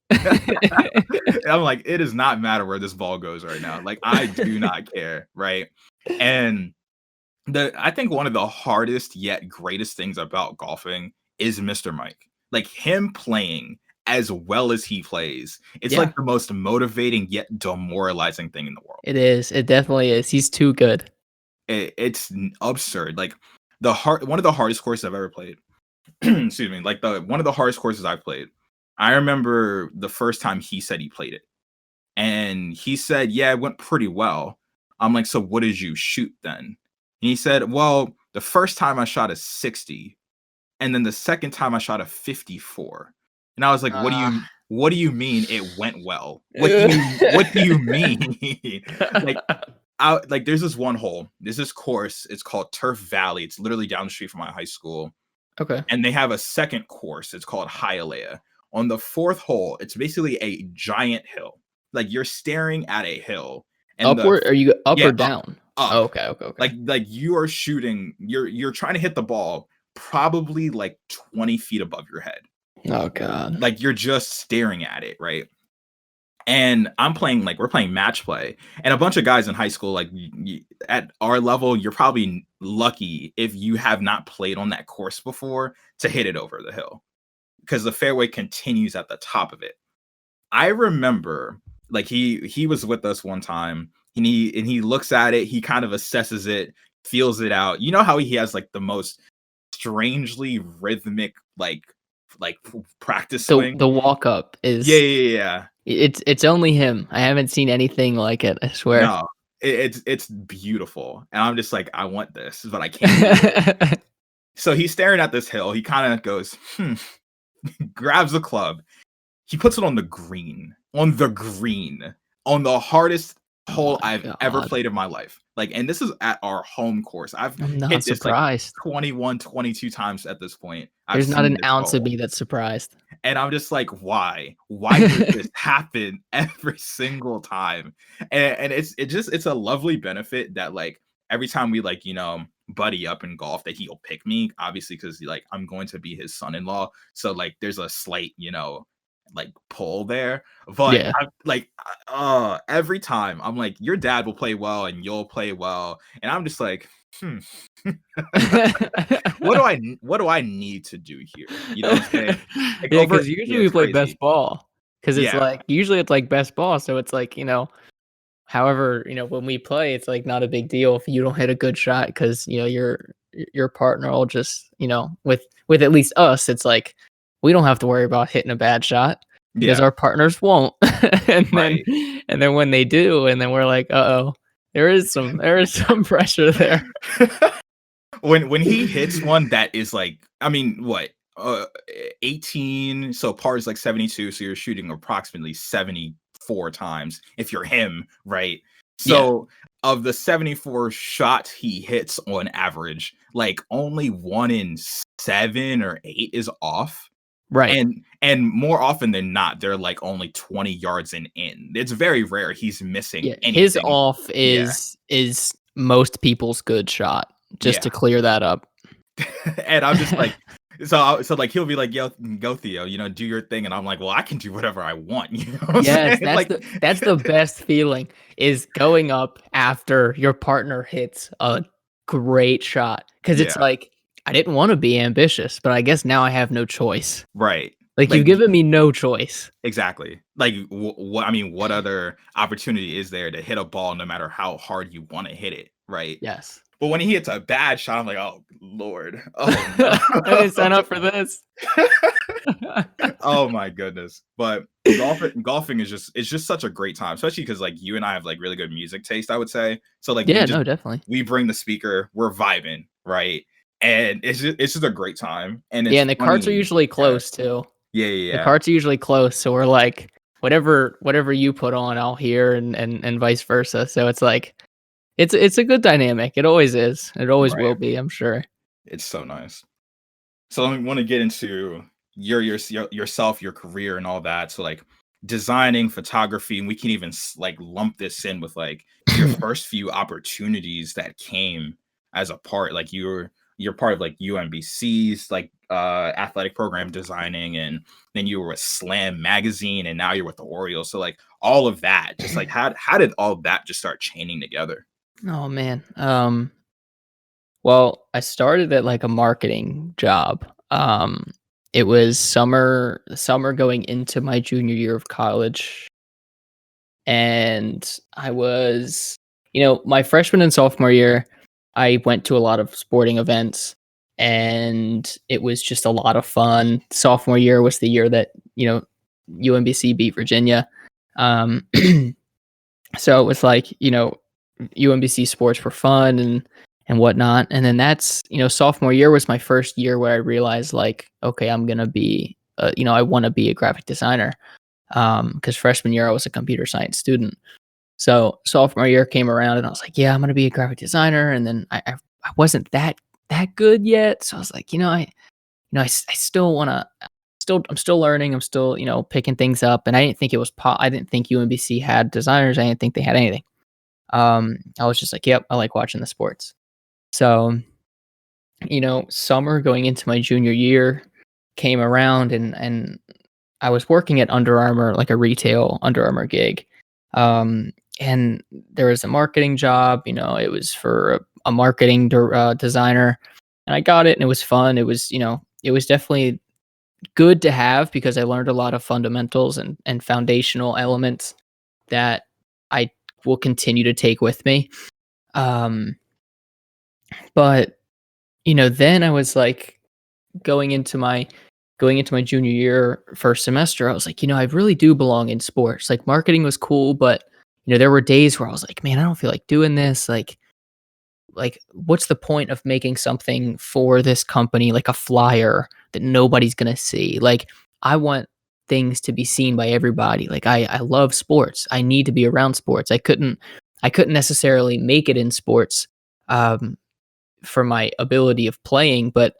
I'm like, it does not matter where this ball goes right now. Like I do not care, right? And I think one of the hardest yet greatest things about golfing is Mr. Mike. Like him playing as well as he plays. It's Yeah, like the most motivating yet demoralizing thing in the world. it is. It definitely is. He's too good. It's absurd. Like one of the hardest courses I've ever played. Excuse me. Like the one of the hardest courses I've played. I remember the first time he said he played it. And he said, "Yeah, it went pretty well." I'm like, "So what did you shoot then?" And he said, "Well, the first time I shot a 60, and then the second time I shot a 54." And I was like, Ah. what do you mean it went well? What do you mean?" Like like there's this one hole, there's this course, it's called Turf Valley. It's literally down the street from my high school. Okay. And they have a second course. It's called Hialeah. On the fourth hole, it's basically a giant hill. Like you're staring at a hill, and Upward? Are you up yeah, or down? Oh, up. okay, okay, okay. Like you are shooting. You're trying to hit the ball probably like 20 feet above your head. Oh god. Like you're just staring at it, right? And I'm playing like we're playing match play, and a bunch of guys in high school, like at our level, you're probably lucky if you have not played on that course before to hit it over the hill because the fairway continues at the top of it. I remember like he was with us one time, and he looks at it, he kind of assesses it, feels it out. You know how he has like the most strangely rhythmic like practice swing. The walk up Yeah, is yeah, yeah. it's only him. I haven't seen anything like it, I swear. No, it's beautiful, and I'm just like, I want this, but I can't do it. So he's staring at this hill. He kind of goes, grabs the club. He puts it on the green, on the hardest Oh hole my I've ever god. played in my life. Like, and this is at our home course. I've I'm not hit this like surprised. 21, 22 times at this point. I've There's not seen an this ounce of hole. me that's surprised. And I'm just like, why? Why does this happen every single time? And it's a lovely benefit that like every time we like, buddy up in golf that he'll pick me, obviously, because like I'm going to be his son-in-law. So like there's a slight, like pull there. But Yeah. I'm like every time I'm like, your dad will play well and you'll play well. And I'm just like, what do I need to do here? You know what I'm saying? Like Yeah, over because usually yeah, we it's play best crazy. ball. because it's Yeah. like usually it's like best ball, so it's like, however, when we play, it's like not a big deal if you don't hit a good shot because your partner will just, with at least us, it's like we don't have to worry about hitting a bad shot because Yeah. our partners won't. and then Right. and then when they do, and then we're like, uh-oh, there is some pressure there. When he hits one that is like, I mean, what? 18, so par is like 72, so you're shooting approximately 74 times if you're him, right? Yeah, So of the 74 shots he hits on average, like only 1 in 7 or 8 is off. right. And more often than not, they're like only 20 yards and in. It's very rare he's missing Yeah, his anything. off Yeah. is most people's good shot, just Yeah. to clear that up. And I'm just like, so like he'll be like, "Yo, go Theo, do your thing," and I'm like, "Well, I can do whatever I want." You know what I'm Yes, saying? that's Like, the best feeling is going up after your partner hits a great shot because it's yeah, like, I didn't wanna be ambitious, but I guess now I have no choice. right. Like, Like, you've given me no choice. exactly. Like, what I mean, what other opportunity is there to hit a ball no matter how hard you want to hit it, right? Yes. But when he hits a bad shot, I'm like, "Oh Lord, oh no." I didn't sign up for this. Oh my goodness. But golfing is just it's just such a great time, especially because like you and I have like really good music taste, I would say. So like Yeah, no, definitely. we bring the speaker, we're vibing, right? And it's just a great time. And Yeah, it's and the carts are funny. usually Yeah. close too. Yeah, yeah, The yeah. carts are usually close, so we're like, whatever you put on, I'll hear, and vice versa. So it's like it's a good dynamic. It always is. It always will Right. be, I'm sure. It's so nice. So I want to get into yourself, your career, and all that. So like designing, photography, and we can even like lump this in with like your first few opportunities that came as a part. Like you're part of like UMBC's like athletic program designing, and then you were with Slam magazine, and now you're with the Orioles. So like all of that, just like how did all of that just start chaining together? Oh man. Well, I started at like a marketing job. It was summer going into my junior year of college, and I was, my freshman and sophomore year, I went to a lot of sporting events, and it was just a lot of fun. Sophomore year was the year that, UMBC beat Virginia. Um, so it was like, UMBC sports were fun and whatnot. And then that's, sophomore year was my first year where I realized like, okay, I'm gonna be, I want to be a graphic designer. Because freshman year I was a computer science student. So sophomore year came around and I was like, yeah, I'm gonna be a graphic designer. And then I wasn't that good yet, so I was like, I still wanna. I'm still learning. I'm still, picking things up, and I didn't think it was. I didn't think UMBC had designers. I didn't think they had anything. I was just like, yep, I like watching the sports. So, summer going into my junior year came around and I was working at Under Armour, like a retail Under Armour gig. And there was a marketing job, it was for a marketing designer, and I got it and it was fun. It was, it was definitely good to have because I learned a lot of fundamentals and foundational elements that I will continue to take with me. Um, but then I was like going into my junior year first semester, I was like, I really do belong in sports. Like marketing was cool, but there were days where I was like, man, I don't feel like doing this. Like what's the point of making something for this company like a flyer that nobody's gonna see? Like I want things to be seen by everybody. Like I love sports. I need to be around sports. I couldn't necessarily make it in sports um for my ability of playing, but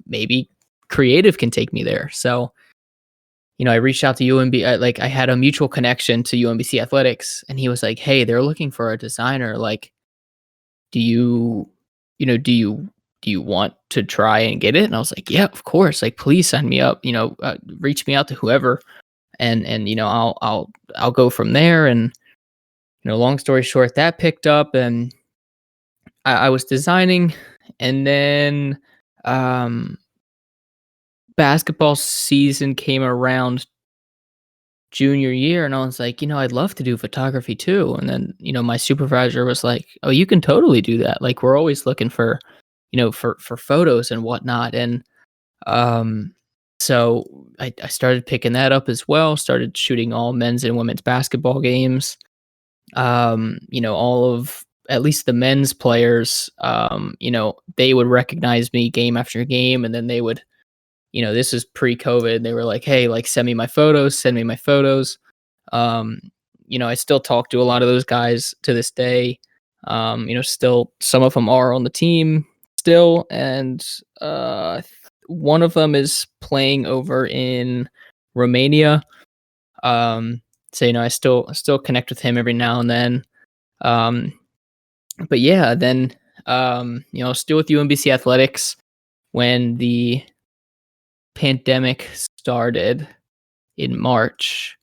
maybe creative can take me there. So, I reached out to UMB. I had a mutual connection to UMBC athletics, and he was like, "Hey, they're looking for a designer. Like, do you, you know, do you want to try and get it?" And I was like, "Yeah, of course. Like, please sign me up. Reach me out to whoever, and I'll go from there." And long story short, that picked up, and I was designing, and then um, basketball season came around junior year, and I was like, I'd love to do photography too. And then, my supervisor was like, "Oh, you can totally do that. Like, we're always looking for, for photos and whatnot." And um, so I started picking that up as well. Started shooting all men's and women's basketball games. All of at least the men's players, they would recognize me game after game, and then they would, this was pre-COVID. They were like, "Hey, like, send me my photos, send me my photos." Um, I still talk to a lot of those guys to this day. Still some of them are on the team still, and one of them is playing over in Romania. So I still connect with him every now and then. Um, but yeah, then still with UMBC athletics when the pandemic started in March.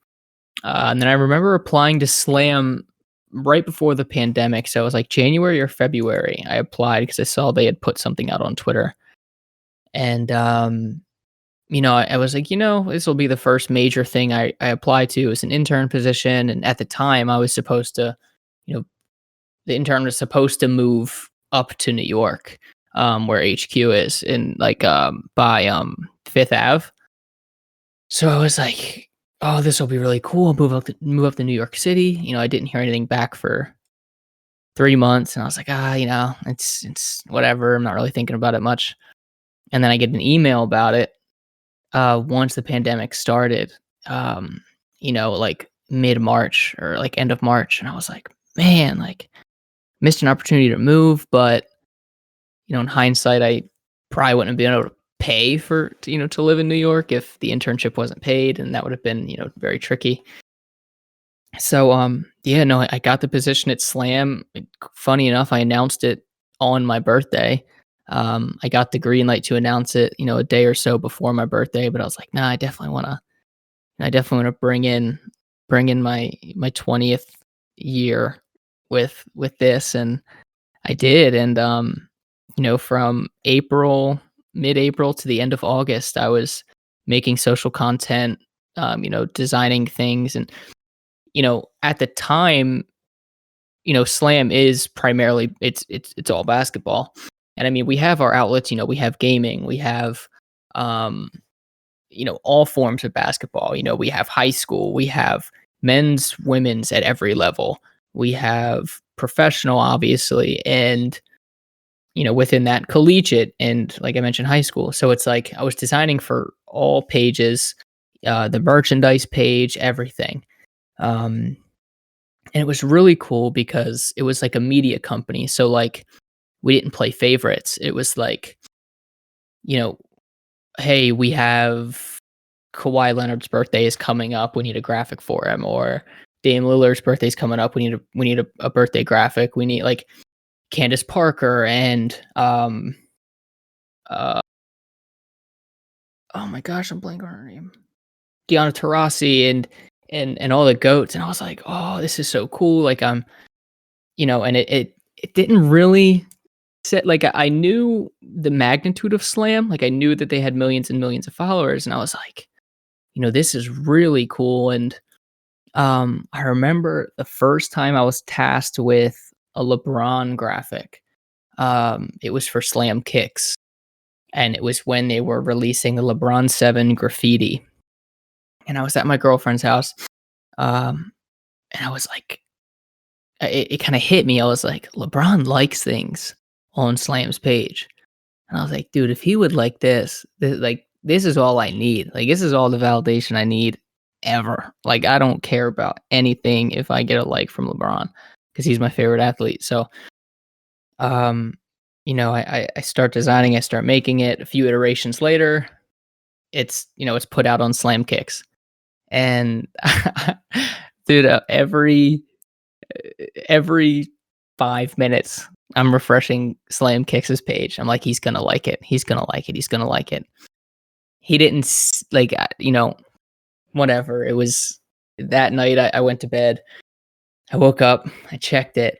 And then I remember applying to Slam right before the pandemic. So it was like January or February. I applied because I saw they had put something out on Twitter. And, I was like, this will be the first major thing I apply to. It was an intern position. And at the time, I was supposed to, you know, the intern was supposed to move up to New York, where HQ is in like by Fifth Ave. So I was like, "Oh, this will be really cool. Move up to New York City." I didn't hear anything back for 3 months, and I was like, it's whatever. I'm not really thinking about it much. And then I get an email about it once the pandemic started. Like mid March or like end of March, and I was like, man, like missed an opportunity to move, but in hindsight, I probably wouldn't have been able to pay to live in New York if the internship wasn't paid, and that would have been, very tricky. So, yeah, no, I got the position at Slam. Funny enough, I announced it on my birthday. I got the green light to announce it, a day or so before my birthday, but I was like, nah, I definitely want to bring in my 20th year with this, and I did. And from mid-April to the end of August, I was making social content, designing things. And at the time, Slam is primarily it's all basketball. And I mean, we have our outlets, we have gaming, we have um all forms of basketball. We have high school, we have men's, women's at every level. We have professional, obviously, and within that collegiate, and like I mentioned, high school. So it's like I was designing for all pages, the merchandise page, everything. And it was really cool because it was like a media company. So like we didn't play favorites. It was like, you know, hey, we have Kawhi Leonard's birthday is coming up. We need a graphic for him. Or Dame Lillard's birthday is coming up. We need a birthday graphic. We need like Candace Parker and uh oh my gosh, I'm blanking on her name. Gianna Taurasi and all the goats. And I was like, oh, this is so cool. Like and it didn't really set, like, I knew the magnitude of Slam. Like I knew that they had millions and millions of followers, and I was like, this is really cool. And I remember the first time I was tasked with a LeBron graphic. It was for Slam Kicks, and it was when they were releasing the LeBron 7 graffiti. And I was at my girlfriend's house, and I was like, it kind of hit me. I was like, LeBron likes things on Slam's page. And I was like, dude, if he would like this is all I need. Like, this is all the validation I need ever. Like, I don't care about anything if I get a like from LeBron because he's my favorite athlete. So, I start designing, I start making it. A few iterations later, it's put out on Slam Kicks. And dude, every 5 minutes, I'm refreshing Slam Kicks' page. I'm like, he's gonna like it. He's gonna like it. He's gonna like it. He didn't whatever. It was that night. I went to bed. I woke up. I checked it,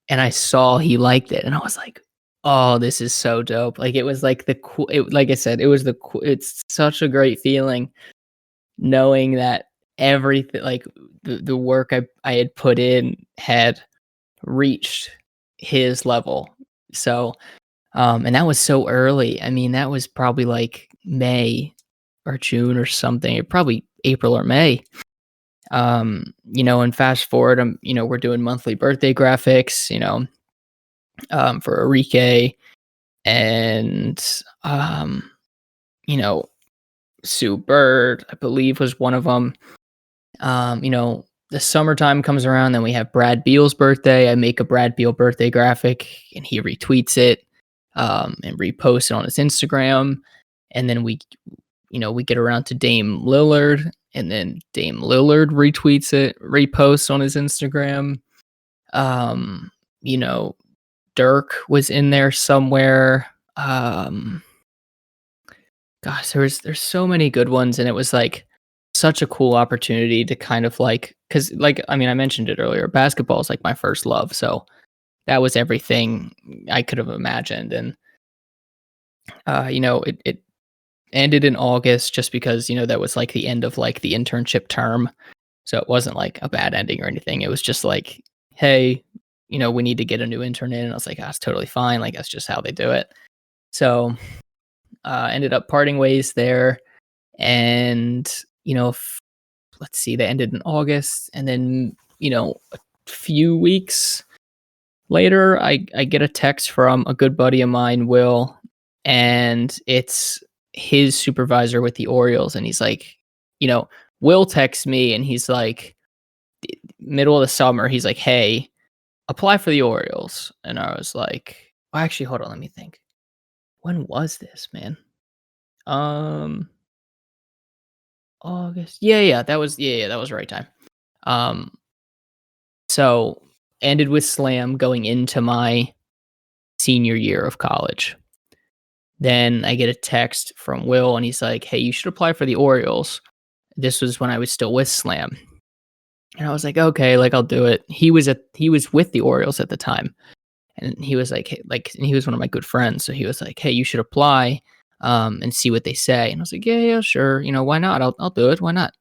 and I saw he liked it, and I was like, "Oh, this is so dope!" Like it was like the cool. Like I said, it was it's such a great feeling knowing that everything, like the work I had put in had reached his level. So, and that was so early. I mean, that was probably like May or June or something, probably April or May. And fast forward, we're doing monthly birthday graphics, for Enrique and, you know, Sue Bird, I believe was one of them. The summertime comes around, then we have Brad Beal's birthday. I make a Brad Beal birthday graphic and he retweets it, and reposts it on his Instagram. And then we get around to Dame Lillard, and then Dame Lillard retweets it, reposts on his Instagram. Um, you know, Dirk was in there somewhere. Gosh, there's so many good ones, and it was like such a cool opportunity to kind of like, because like, I mean, I mentioned it earlier, basketball is like my first love, so that was everything I could have imagined. And it ended in August just because that was like the end of like the internship term, so it wasn't like a bad ending or anything. It was just like, hey, we need to get a new intern in, and I was like, that's totally fine, like that's just how they do it. So ended up parting ways there. And let's see, they ended in August, and then a few weeks later, I get a text from a good buddy of mine, Will, and it's his supervisor with the Orioles, and he's like, Will texts me, and he's like, middle of the summer, he's like, hey, apply for the Orioles. And I was like, well, actually, hold on, let me think. When was this, man? August. Yeah, that was that was the right time. Um, so ended with Slam going into my senior year of college. Then I get a text from Will, and he's like, "Hey, you should apply for the Orioles." This was when I was still with Slam, and I was like, "Okay, like I'll do it." He was with the Orioles at the time, and he was like, hey, and he was one of my good friends, so he was like, "Hey, you should apply, and see what they say." And I was like, "Yeah, sure. Why not? I'll do it. Why not?"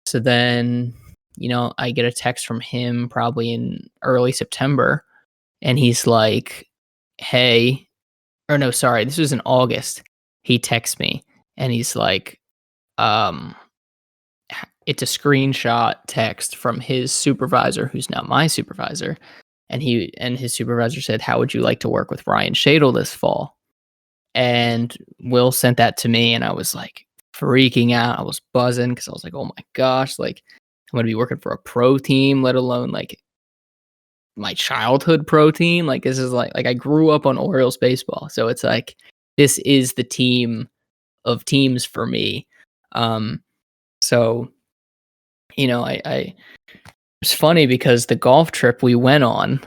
So then, I get a text from him probably in early September, and he's like, "Hey," or no, sorry, this was in August. He texts me, and he's like, um, it's a screenshot text from his supervisor, who's now my supervisor. And his supervisor said, "How would you like to work with Ryan Shadle this fall?" And Will sent that to me, and I was like freaking out. I was buzzing because I was like, "Oh my gosh, like I'm gonna be working for a pro team, let alone like my childhood pro team. Like this is like I grew up on Orioles baseball, so it's like this is the team of teams for me." Um, so I it's funny because the golf trip we went on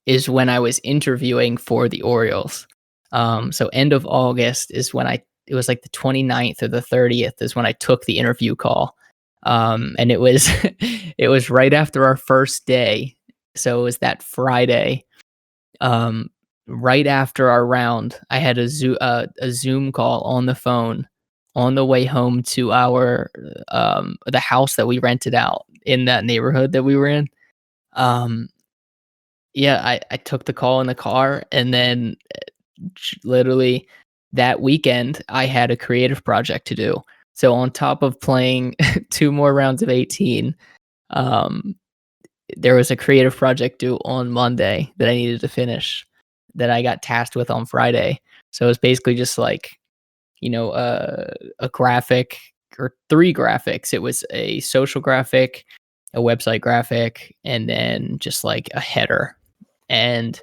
is when I was interviewing for the Orioles. So end of August is when it was like the 29th or the 30th is when I took the interview call. And it was, it was right after our first day. So it was that Friday. Um, right after our round, I had a Zoom call on the phone on the way home to the house that we rented out in that neighborhood that we were in. Um, yeah, I took the call in the car, and then literally that weekend, I had a creative project to do. So on top of playing 2 more rounds of 18, um, there was a creative project due on Monday that I needed to finish that I got tasked with on Friday. So it was basically just like, a graphic or 3 graphics. It was a social graphic, a website graphic, and then just like a header. And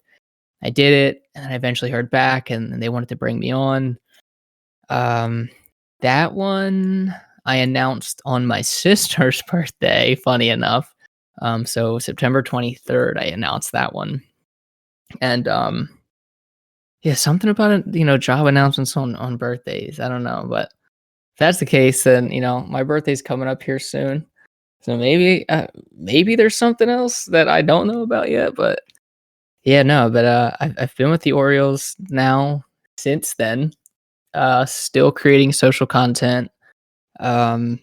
I did it, and I eventually heard back, and they wanted to bring me on. Um, that one I announced on my sister's birthday, funny enough. So September 23rd, I announced that one. And yeah, something about it, job announcements on birthdays. I don't know, but if that's the case, then my birthday's coming up here soon. So maybe there's something else that I don't know about yet, but yeah, no, but I've been with the Orioles now since then. Still creating social content. Um,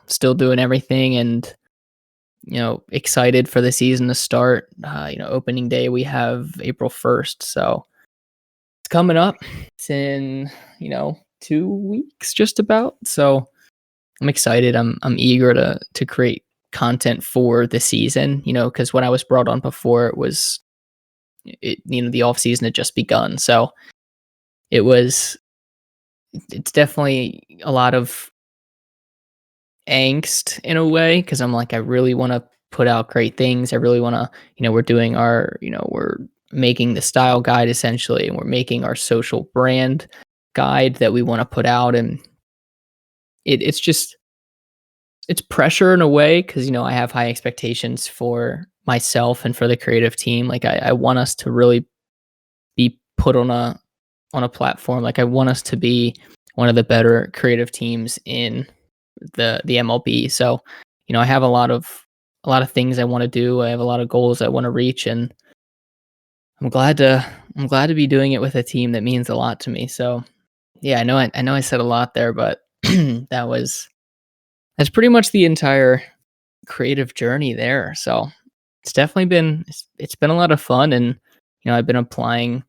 still doing everything and, excited for the season to start. Opening day, we have April 1st. So it's coming up. It's in, 2 weeks just about. So I'm excited. I'm eager to create content for the season, because when I was brought on before, the off season had just begun. So it was, it's definitely a lot of angst in a way because I'm like, I really want to put out great things. I really want to, we're doing we're making the style guide essentially, and we're making our social brand guide that we want to put out. And it's just, it's pressure in a way because, I have high expectations for myself and for the creative team. Like I want us to really be put on a platform. Like I want us to be one of the better creative teams in the MLB. So, I have a lot of things I want to do. I have a lot of goals I want to reach, and I'm glad to be doing it with a team that means a lot to me. So, yeah, I know I said a lot there, but that's pretty much the entire creative journey there. So, it's been a lot of fun, and I've been applying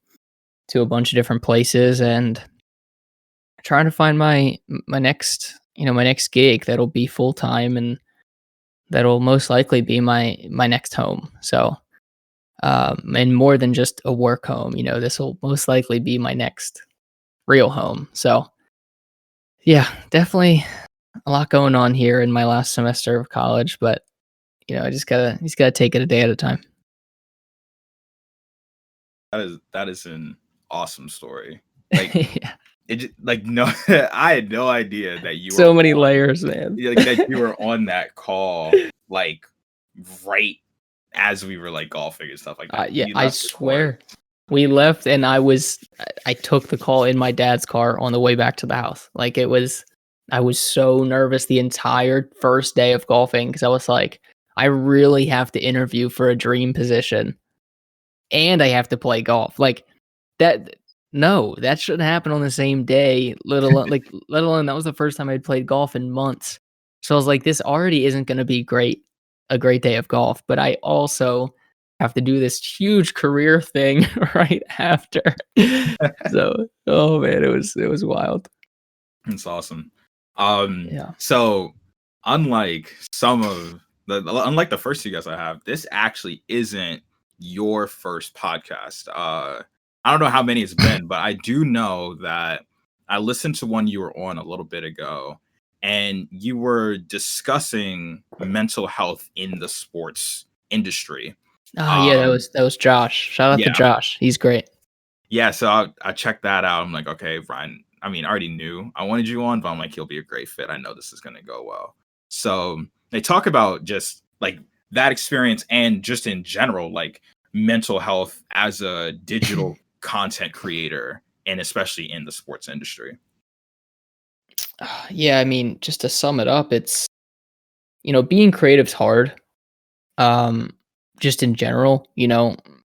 to a bunch of different places and trying to find my next gig that'll be full time and that'll most likely be my next home. So, and more than just a work home, this will most likely be my next real home. So, yeah, definitely a lot going on here in my last semester of college, but I just gotta take it a day at a time. That is an awesome story. Like Yeah. like no, I had no idea that you were So many on layers, man. yeah, like that you were on that call like right as we were like golfing and stuff like that. Yeah, You I left the course. swear. We left and I took the call in my dad's car on the way back to the house. Like I was so nervous the entire first day of golfing because I was like, I really have to interview for a dream position and I have to play golf. Like that, no, that shouldn't happen on the same day, let alone that was the first time I'd played golf in months. So I was like, this already isn't gonna be a great day of golf, but I also have to do this huge career thing right after. So, oh man, it was wild. It's awesome. Yeah. So unlike some of unlike the first two guests I have, this actually isn't your first podcast. I don't know how many it's been, but I do know that I listened to one you were on a little bit ago, and you were discussing mental health in the sports industry. Oh yeah, that Um, was that was Josh. Shout out to yeah, Josh. He's great. yeah, so I checked that out. I'm like, okay, Ryan. I mean, I already knew I wanted you on, but I'm like, he'll be a great fit. I know this is gonna go well. So they talk about just like that experience and just in general, like mental health as a digital content creator, and especially in the sports industry. Yeah, I mean, just to sum it up, it's being creative's hard. Um, just in general,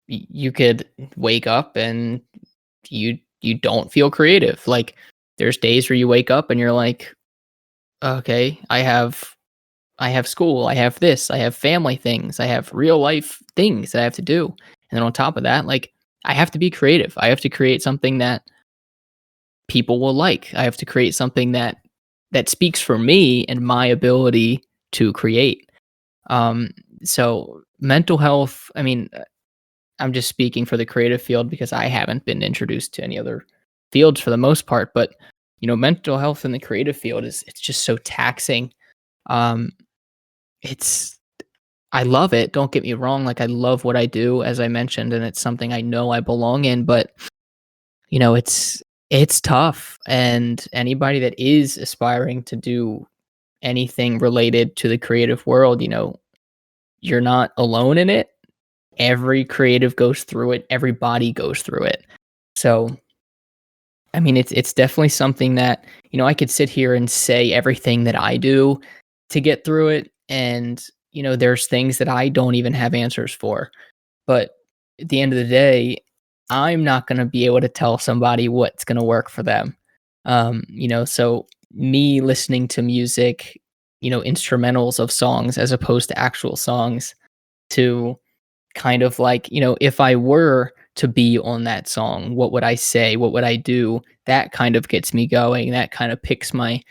you could wake up and you don't feel creative. Like there's days where you wake up and you're like, okay, I have school, I have this, I have family things, I have real life things that I have to do. And then on top of that, like I have to be creative. I have to create something that people will like. I have to create something that speaks for me and my ability to create. Um, so mental health, I mean, I'm just speaking for the creative field because I haven't been introduced to any other fields for the most part, but mental health in the creative field it's just so taxing. Um, it's I love it, don't get me wrong, like I love what I do as I mentioned and it's something I know I belong in, but it's tough and anybody that is aspiring to do anything related to the creative world, you're not alone in it. Every creative goes through it, everybody goes through it. So, I mean, it's definitely something that, I could sit here and say everything that I do to get through it, and, there's things that I don't even have answers for. But at the end of the day, I'm not gonna be able to tell somebody what's gonna work for them. So me listening to music instrumentals of songs as opposed to actual songs, to kind of like, if I were to be on that song, what would I say? What would I do? That kind of gets me going. That kind of picks my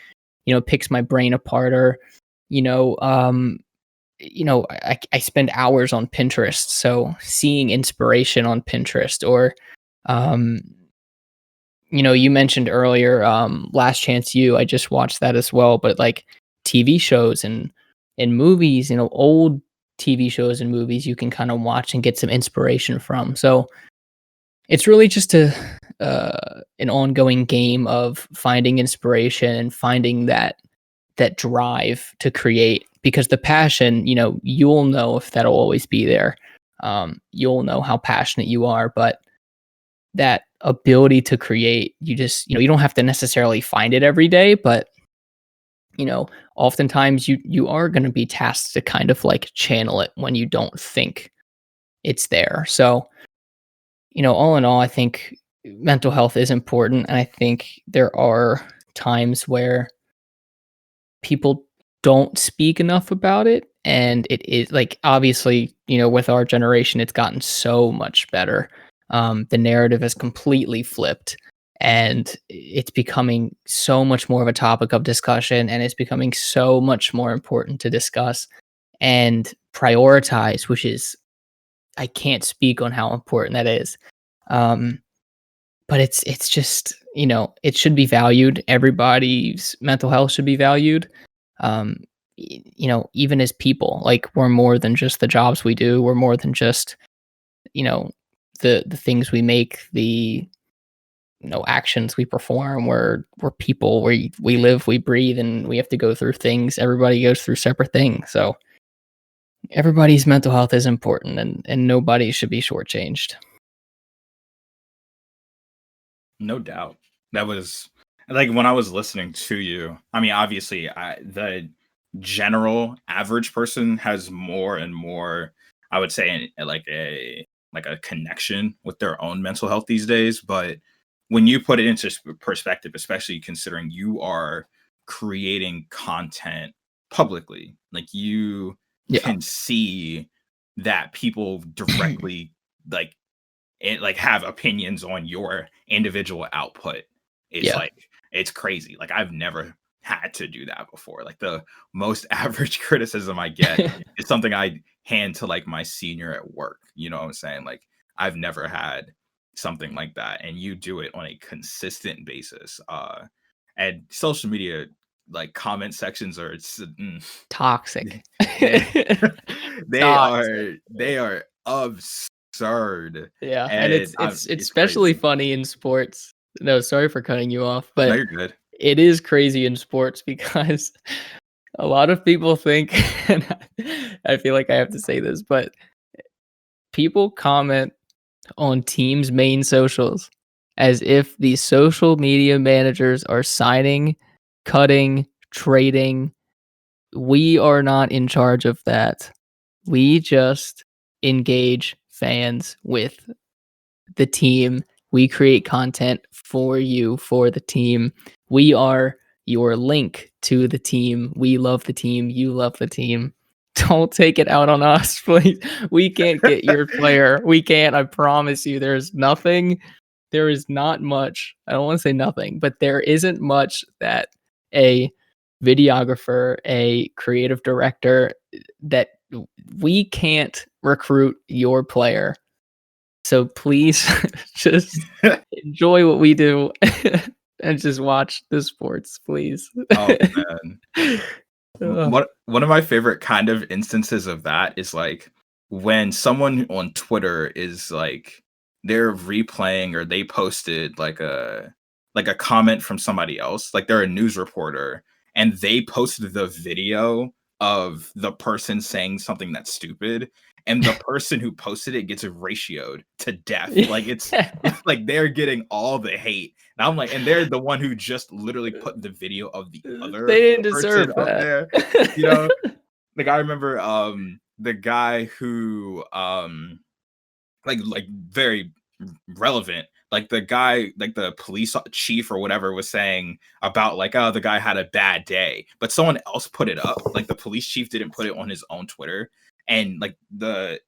brain apart. Or, you know, um, I spend hours on Pinterest. So seeing inspiration on Pinterest, or, um, you mentioned earlier, Last Chance You. I just watched that as well. But like TV shows and movies, old TV shows and movies, you can kind of watch and get some inspiration from. So it's really just an ongoing game of finding inspiration and finding that drive to create, because the passion, you'll know if that'll always be there. You'll know how passionate you are, but that ability to create, you just, you don't have to necessarily find it every day, but oftentimes you are going to be tasked to kind of like channel it when you don't think it's there. So, all in all, I think mental health is important, and I think there are times where people don't speak enough about it, and it is like, obviously, with our generation it's gotten so much better. The narrative has completely flipped, and it's becoming so much more of a topic of discussion, and it's becoming so much more important to discuss and prioritize, which is, I can't speak on how important that is. um but it's just, it should be valued. Everybody's mental health should be valued. um Even as people, like, we're more than just the jobs we do. We're more than just, you know the things we make, the actions we perform. We're people. We live, we breathe, and we have to go through things. Everybody goes through separate things. So everybody's mental health is important, and nobody should be shortchanged. No doubt. That was like when I was listening to you. I mean, obviously, the general average person has more and more, I would say, like a connection with their own mental health these days. But when you put it into perspective, especially considering you are creating content publicly, like you Yeah. can see that people directly like like have opinions on your individual output. It's Yeah. like it's crazy. Like I've never had to do that before. Like the most average criticism I get is something I hand to like my senior at work. You know what I'm saying? Like I've never had something like that, and you do it on a consistent basis. And social media like comment sections are Toxic. they Toxic. they are absurd, Yeah, and and it's it's especially crazy. funny in sports. No, sorry for cutting you off, No, but you're good. it is crazy in sports because a lot of people think, and I feel like I have to say this, but people comment on teams' main socials as if these social media managers are signing, cutting, trading. We are not in charge of that. We just engage fans with the team. We create content for you, for the team. We are your link to the team. We love the team. You love the team. Don't take it out on us, please. We can't get your player. We can't. I promise you, there's nothing. There is not much. I don't want to say nothing, but there isn't much that a videographer, a creative director, that we can't recruit your player. So please just enjoy what we do and just watch the sports, please. Oh man. Ugh. One of my favorite kind of instances of that is like when someone on Twitter is like they're replaying or they posted like a comment from somebody else, like they're a news reporter and they posted the video of the person saying something that's stupid, and the person who posted it gets ratioed to death. Like it's like they're getting all the hate. And I'm like, and they're the one who just literally put the video of the They other didn't person deserve up that. there, you know? Like I remember the guy who like very relevant like the guy, like the police chief or whatever was saying about like, oh, the guy had a bad day, but someone else put it up. Like the police chief didn't put it on his own Twitter. And like the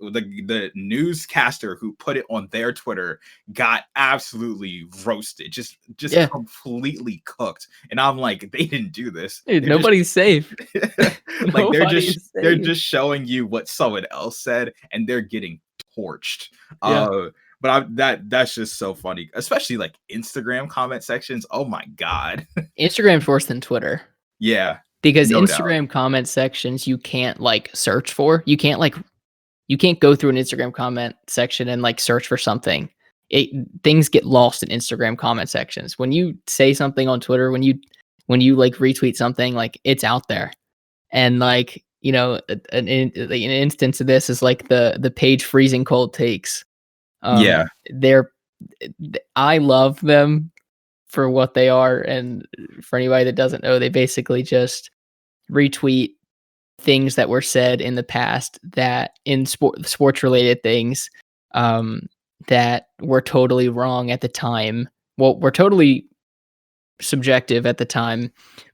newscaster who put it on their Twitter got absolutely roasted, just Yeah. completely cooked. And I'm like, they didn't do this. Dude, They're just nobody's safe. like Nobody is they're safe. just showing you what someone else said, and they're getting torched. Yeah. But that's just so funny, especially like Instagram comment sections. Oh my god. Instagram's worse than Twitter. Yeah, Because no doubt. Instagram comment sections you can't like search for. You can't go through an Instagram comment section and like search for something. Things get lost in Instagram comment sections. When you say something on Twitter, when you like retweet something, like it's out there. And like, like an instance of this is like the page freezing cold takes. Yeah, They're I love them for what they are, and for anybody that doesn't know, they basically just retweet things that were said in the past that in sports related things, um, that were totally wrong at the time. Well, were totally subjective at the time,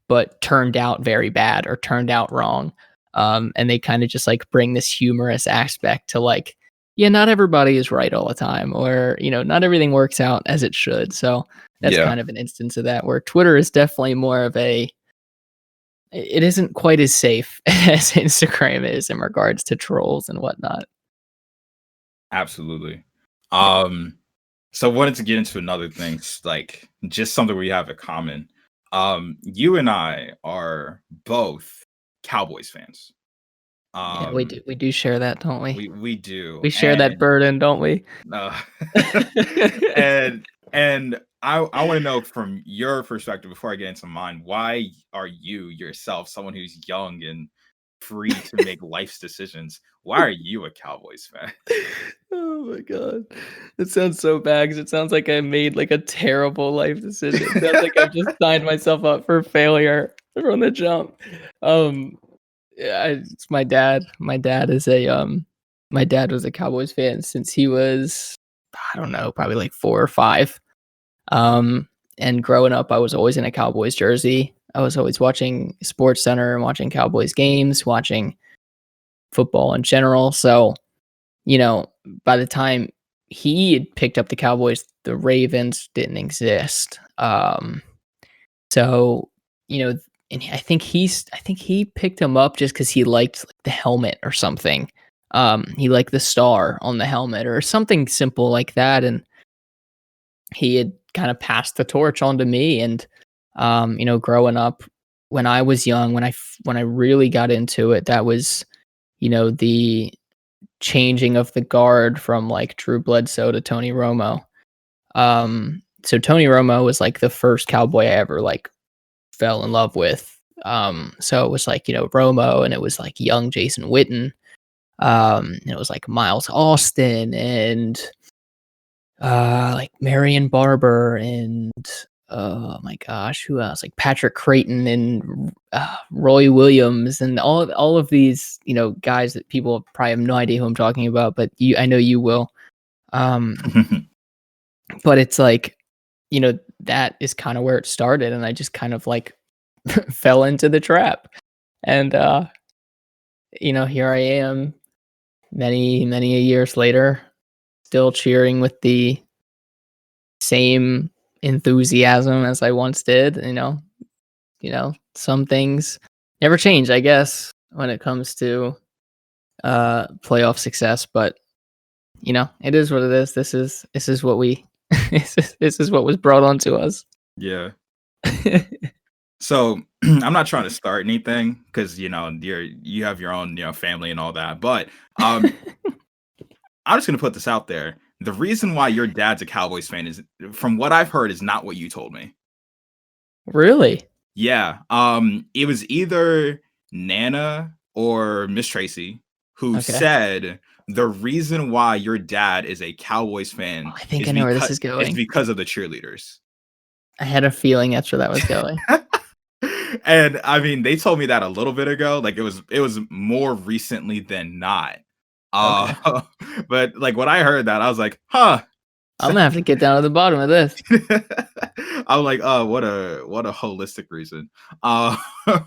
but turned out very bad or turned out wrong. And they kind of just like bring this humorous aspect to like, yeah, not everybody is right all the time, or not everything works out as it should. So that's yeah, kind of an instance of that, where Twitter is definitely more of a, it isn't quite as safe as Instagram is in regards to trolls and whatnot. absolutely. Um, so wanted to get into another thing, like just something we have in common. You and I are both Cowboys fans. Yeah, we Um, do share that, don't we? we do, We share that and burden, don't we? uh, and I want to know from your perspective before I get into mine, why are you yourself, someone who's young and free to make life's decisions, why are you a Cowboys fan? Oh my god. It sounds so bad, 'cause it sounds like I made, like, a terrible life decision. It sounds like I've just signed myself up for failure from the jump. Um, yeah, it's my dad. My dad was a Cowboys fan since he was, I don't know, probably, like, 4 or 5. Um, and growing up, I was always in a Cowboys jersey. I was always watching Sports Center and watching Cowboys games, watching football in general, so you know, by the time he had picked up the Cowboys, the Ravens didn't exist. So, you know, and I think he picked him up just because he liked like, the helmet or something. He liked the star on the helmet or something simple like that, and he had kind of passed the torch on to me. And growing up, when I was young, when I really got into it, that was, the changing of the guard from like Drew Bledsoe to Tony Romo. So Tony Romo was like the first Cowboy I ever like fell in love with. So it was like, Romo, and it was like young Jason Witten. And it was like Miles Austin and like Marion Barber and oh my gosh, who else? Like Patrick Creighton and Roy Williams and all of these, guys that people probably have no idea who I'm talking about, but I know you will. Um, but it's like, that is kind of where it started, and I just kind of like fell into the trap. And here I am many, many years later, still cheering with the same enthusiasm as I once did. Some things never change, I guess, when it comes to playoff success. But it is what it is. This is what we this is what was brought onto us. Yeah. So I'm not trying to start anything because you have your own family and all that, but I'm just gonna put this out there. The reason why your dad's a Cowboys fan is, from what I've heard, is not what you told me. Really? Yeah. It was either Nana or Miss Tracy who Okay. said the reason why your dad is a Cowboys fan Oh, I think I know where this is is going. because of the cheerleaders. I had a feeling that's where that was going. And I mean, they told me that a little bit ago. Like it was more recently than not. Okay. But like when I heard that, I was like, huh, I'm gonna have to get down to the bottom of this. I'm like, oh, what a holistic reason. Uh,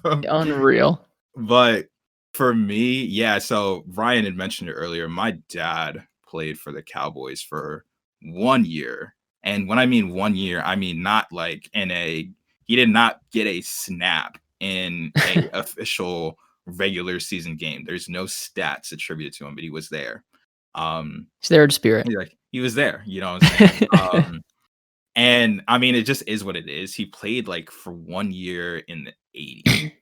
Unreal. but for me, yeah. So Ryan had mentioned it earlier. My dad played for the Cowboys for 1 year, and when I mean 1 year, I mean not like in a. He did not get a snap in a official regular season game. There's no stats attributed to him, but he was there. Um, Third spirit. he was there. You know what I'm saying? And I mean, it just is what it is. He played like for 1 year in the 80s.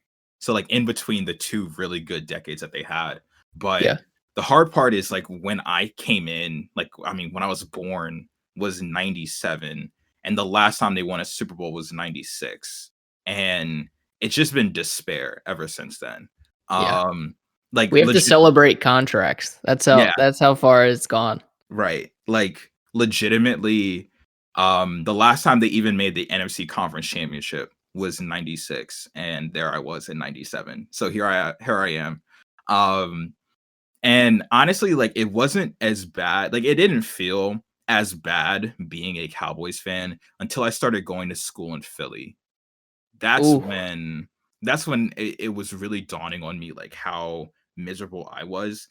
So like in between the two really good decades that they had. But Yeah. the hard part is like when I came in, like I mean, when I was born was 97. And the last time they won a Super Bowl was 96. And it's just been despair ever since then. Yeah. Like We have to legit, celebrate contracts. yeah, That's how far it's gone. right. Like legitimately, the last time they even made the NFC Conference Championship was 96, and there I was in 97. So here I am. Um, and honestly, like it wasn't as bad. Like it didn't feel as bad being a Cowboys fan until I started going to school in Philly. That's Ooh. when it was really dawning on me like how miserable I was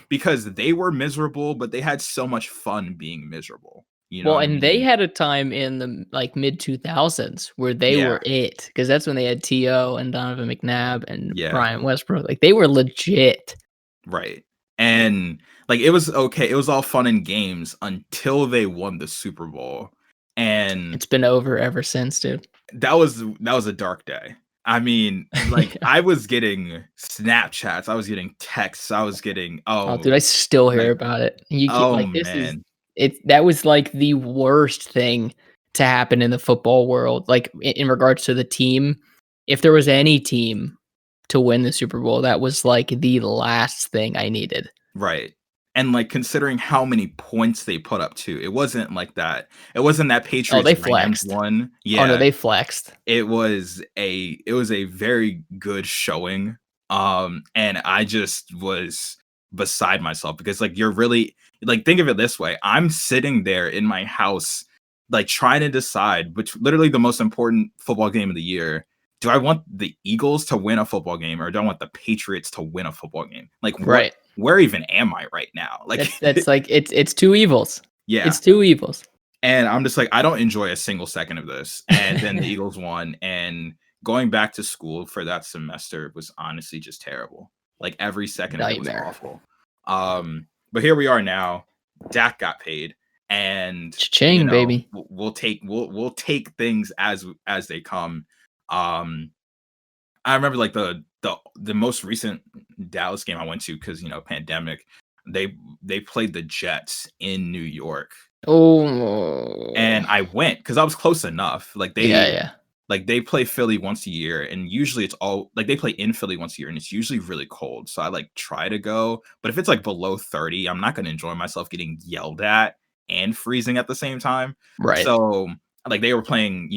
because they were miserable, but they had so much fun being miserable. You know Well, what I and they mean? had a time in the, like, mid-2000s where they Yeah, were it, because that's when they had Theo and Donovan McNabb and yeah, Brian Westbrook, like, they were legit. right. And like it was okay, it was all fun and games until they won the Super Bowl. And It's been over ever since, dude. that was a dark day. I mean, like Yeah. I was getting Snapchats, I was getting texts, I was getting Oh, dude, I still hear like about it. You get oh like, this is man, it that was, like, the worst thing to happen in the football world, like, in regards to the team. If there was any team to win the Super Bowl, that was, like, the last thing I needed. right. And like considering how many points they put up too, it wasn't like that. It wasn't that Oh, Patriots they Rams flexed. one. Oh, no, Yeah, they flexed. it was a very good showing. And I just was beside myself because like you're really like think of it this way. I'm sitting there in my house, like trying to decide which literally the most important football game of the year. Do I want the Eagles to win a football game or do I want the Patriots to win a football game? Like what Right. where even am I right now? Like That's like it's two evils. yeah. It's two evils. And I'm just like, I don't enjoy a single second of this. And then the Eagles won. And going back to school for that semester was honestly just terrible. Like every second of it was Nightmare. awful. But here we are now. Dak got paid. And Cha-ching, baby. we'll take things as they come. Um I remember like the most recent Dallas game I went to because pandemic, they played the Jets in New York Oh. and I went because I was close enough. Like Yeah, they yeah. like they play Philly once a year, and usually it's all like they play in Philly once a year, and it's usually really cold. So I like try to go, but if it's like below 30, I'm not gonna enjoy myself getting yelled at and freezing at the same time. Right. So like they were playing,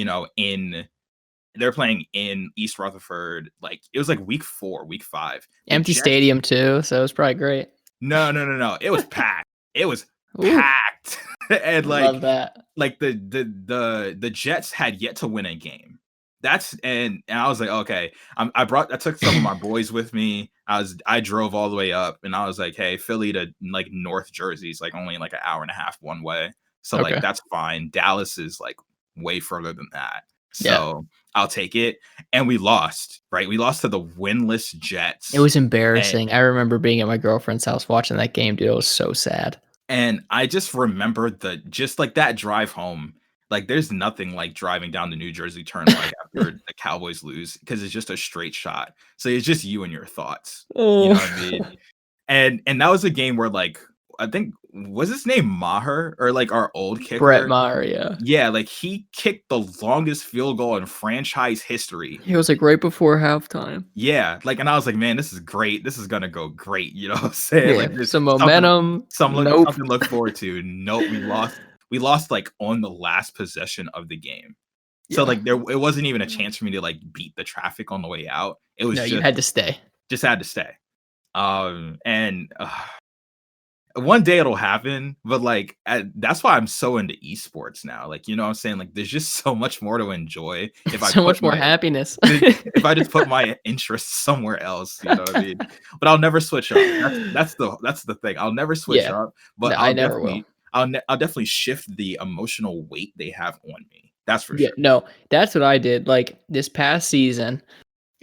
they're playing in East Rutherford. Like it was like week 4, week 5. The Empty Jets stadium too, so it's probably great. no, no, no, no. It was packed. It was Ooh, packed. And love that. like the Jets had yet to win a game. And I was like, okay. I took some of my boys with me. I drove all the way up and I was like, hey, Philly to like North Jersey is like only like an hour and a half one way. So like Okay. that's fine. Dallas is like way further than that. Yeah. So I'll take it. And we lost, right? We lost to the winless It Jets. was And embarrassing. I remember being at my girlfriend's house watching that game, dude. It was so sad. And I just remember just like that drive home. Like there's nothing like driving down the New Jersey Turnpike after the Cowboys lose because it's just a straight shot. So it's just you and your thoughts. You know what I mean? Oh. And that was a game where like I think was his name Maher or like our old Brett kicker? Maher, yeah. Yeah, like he kicked the longest field goal in franchise history. It was like right before halftime. Yeah, like, and I was like, "Man, this is great. This is gonna go great." You know what I'm saying? Yeah, Like, there's some something, momentum. some look, Nope. something to look forward to. Nope, we lost. We lost like on the last possession of the game. So Yeah. like, it wasn't even a chance for me to like beat the traffic on the way out. It was No, you had to stay. just had to stay. And one day it'll happen, but like that's why I'm so into esports now. Like, you know what I'm saying? Like there's just so much more to enjoy if I So put much more my happiness. if I just put my interests somewhere else, you know what I mean? But I'll never switch up. That's the thing. I'll never switch Yeah. up, but No, I never will. I'll definitely shift the emotional weight they have on me. That's for Yeah, sure. no, that's what I did. Like this past season,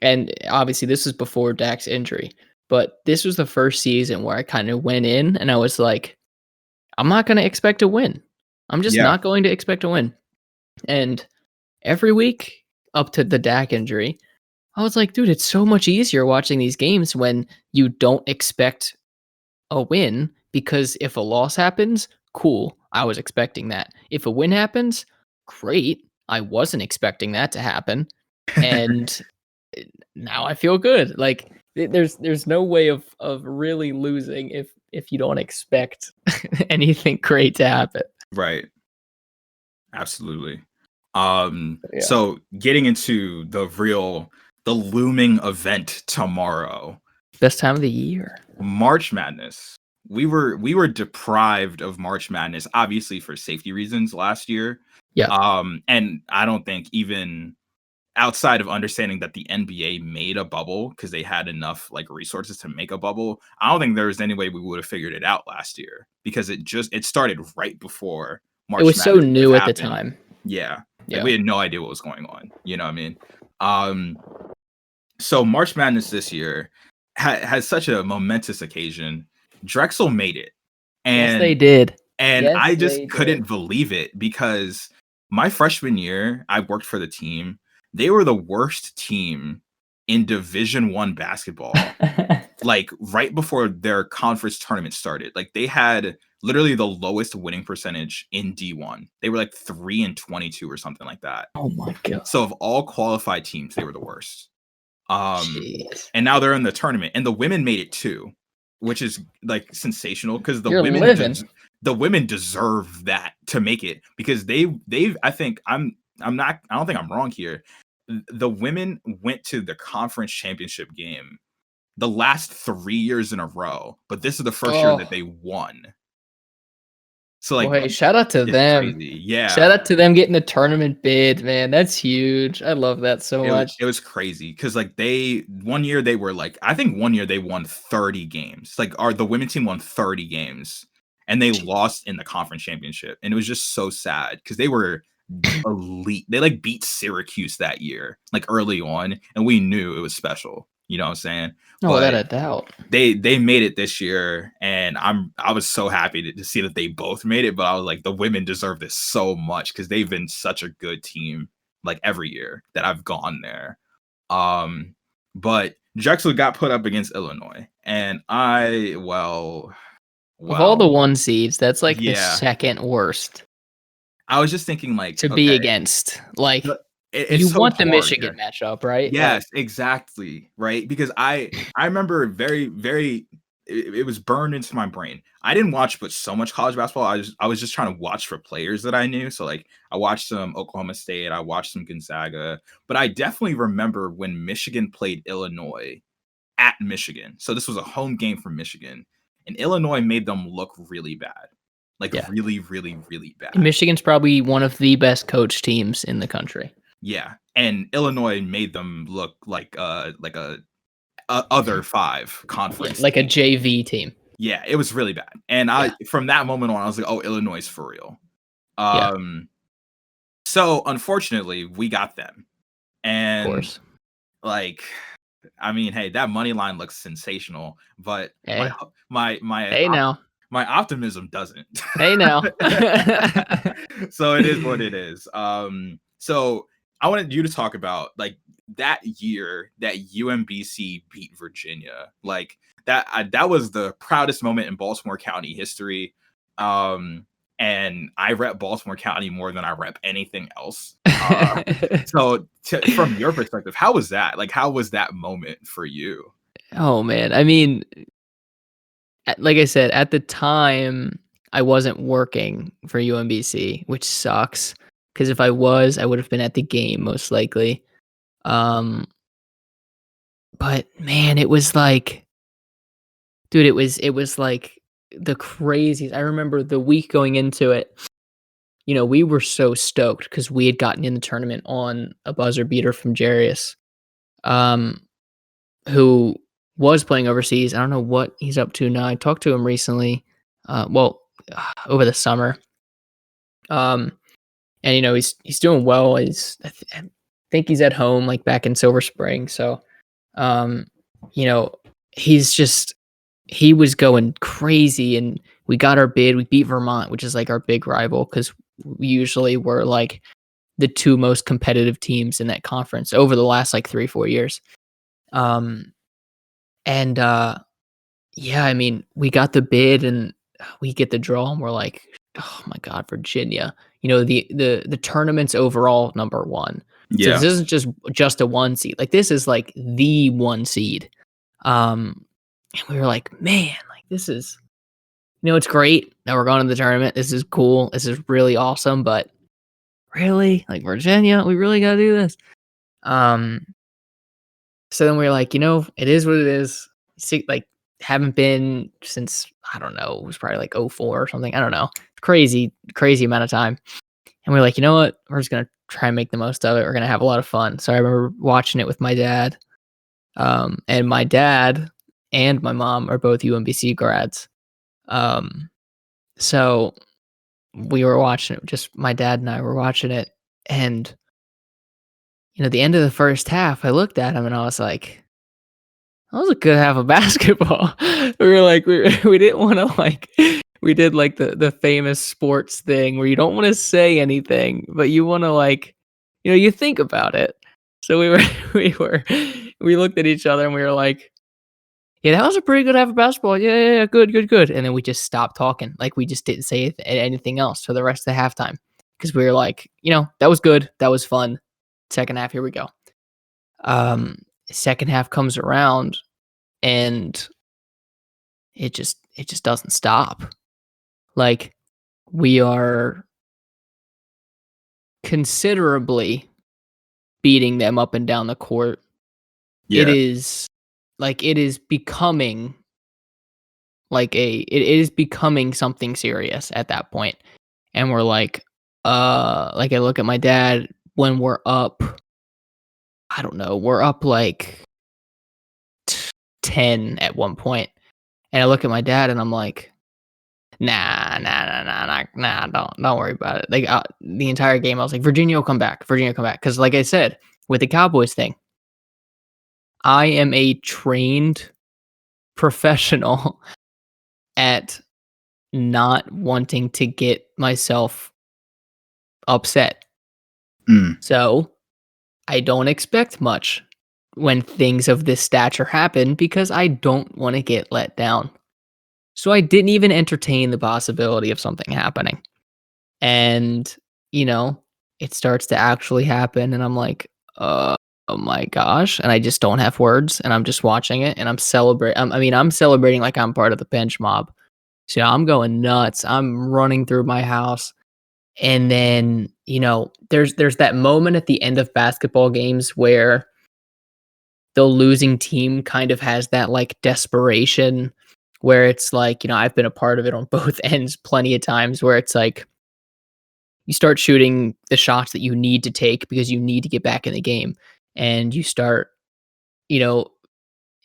and obviously this is before Dak's injury, but this was the first season where I kind of went in and I was like, I'm not going to expect to win. I'm just Yeah. not going to expect to win. And every week up to the Dak injury, I was like, dude, it's so much easier watching these games when you don't expect a win because if a loss happens, cool. I was expecting that. If a win happens, great. I wasn't expecting that to happen. And now I feel good. Like there's no way of really losing if you don't expect anything great to happen. Right. Absolutely. Yeah. So getting into the looming event tomorrow, Best time of the year. March Madness. We were deprived of March Madness, obviously for safety reasons last year. Yeah. And I don't think even outside of understanding that the NBA made a bubble because they had enough like resources to make a bubble, I don't think there was any way we would have figured it out last year because it started right before It March was so Madness would new have at the happened. time. Yeah. Like Yeah. we had no idea what was going on. You know what I mean? Um so March Madness this year has such a momentous occasion. Drexel made it. Yes, they And did. I Yes, just they couldn't did. believe it because my freshman year, I worked for the team. They were the worst team in Division 1 basketball, like right before their conference tournament started. Like they had literally the lowest winning percentage in D1. They were like 3-22 or something like that. Oh my god. So of all qualified teams, they were the worst. Jeez. And now they're in the tournament, and the women made it too, which is like sensational because You're living. the women deserve that to make it because they've I think I'm not I don't think I'm wrong here. The women went to the conference championship game the last 3 years in a row, but this is the first year that Oh. they won. So Well, like hey, shout out to it's them. crazy. Yeah. Shout out to them getting the tournament bid, man. That's huge. I love that so much. It was crazy because like they one year they were like I think one year they won 30 games. Like the women team won 30 games and they lost in the conference championship. And it was just so sad because they were elite. They like beat Syracuse that year, like early on, and we knew it was special. You know what I'm saying? No, But without a doubt. they made it this year, and I was so happy to see that they both made it. But I was like, the women deserve this so much because they've been such a good team like every year that I've gone there. But Drexel got put up against Illinois, and Of all the well, one seeds, that's like the yeah. second worst I was just thinking like, to be okay, against. Like it's you so want the hard Michigan here. matchup, right? Like Yes, exactly, right? Because I remember very it was burned into my brain. I didn't watch but so much college basketball. I was just trying to watch for players that I knew. So like I watched some Oklahoma State, I watched some Gonzaga, but I definitely remember when Michigan played Illinois at Michigan. So this was a home game for Michigan, and Illinois made them look really bad. Like yeah. really really really bad. Michigan's probably one of the best coach teams in the country. Yeah, and Illinois made them look like a other 5 Yeah, conference like a team. JV team. Yeah, it was really bad. And Yeah. I from that moment on, I was like, "Oh, Illinois is for real." Yeah, of Um, so unfortunately, we got them. And course. like, I mean, hey, that money line looks sensational, but Hey. my my Hey op- now. my optimism doesn't. Hey now. So it is what it is. So I wanted you to talk about like that year that UMBC beat Virginia. Like that was the proudest moment in Baltimore County history. And I rep Baltimore County more than I rep anything else. So from your perspective, how was that? Like, how was that moment for you? Oh man. I mean, like I said, at the time I wasn't working for UMBC, which sucks because if I was, I would have been at the game most likely. Um, but man, it was like, dude, it was like the craziest. I remember the week going into it, we were so stoked because we had gotten in the tournament on a buzzer beater from Jarius, um, who was playing overseas. I don't know what he's up to now. I talked to him recently, over the summer. And he's doing well. I think he's at home, like back in Silver Spring. So, um, you know, he's just he was going crazy, and we got our bid. We beat Vermont, which is like our big rival because we usually were like the two most competitive teams in that conference over the last like 3-4 years. Um, and Yeah, I mean, we got the bid and we get the draw, and we're like, oh my god, Virginia. The tournament's overall number one. So this Yeah. isn't just a one seed. Like this is like the one seed. And we were like, man, like this is it's great that we're going to the tournament. This is cool. This is really awesome, but really, like Virginia, we really gotta do this. Um so then we were like, it is what it is. See, like, haven't been since, I don't know, it was probably like '04 or something. I don't know. Crazy, crazy amount of time. And we're like, you know what? We're just gonna try and make the most of it. We're gonna have a lot of fun. So I remember watching it with my dad. And my dad and my mom are both UMBC grads. Um, so we were watching it, just my dad and I were watching it. And, the end of the first half, I looked at him and I was like, that was a good half of basketball. We were like, we didn't want to like, we did like the famous sports thing where you don't want to say anything, but you want to like, you think about it. So we looked at each other and we were like, yeah, that was a pretty good half of basketball. Yeah, yeah, yeah, good, good, good. And then we just stopped talking. Like we just didn't say anything else for the rest of the halftime because we were like, that was good. That was fun. Second half, here we go. Um, Second half comes around and it just doesn't stop. Like we are considerably beating them up and down the court. It Yeah. is it is becoming it is becoming something serious at that point. And we're like I look at my dad when we're up, I don't know, we're up like 10 at one point. And I look at my dad and I'm like, nah, don't worry about it. Like the entire game, I was like, Virginia will come back. Virginia will come back. Because like I said, with the Cowboys thing, I am a trained professional at not wanting to get myself upset. Mm. So I don't expect much when things of this stature happen because I don't want to get let down. So I didn't even entertain the possibility of something happening. And, you know, it starts to actually happen and I'm like, oh my gosh, and I just don't have words and I'm just watching it and I'm I'm celebrating like I'm part of the bench mob. So I'm going nuts. I'm running through my house. And then, there's that moment at the end of basketball games where the losing team kind of has that like desperation where it's like, I've been a part of it on both ends plenty of times where it's like you start shooting the shots that you need to take because you need to get back in the game. And you start, you know,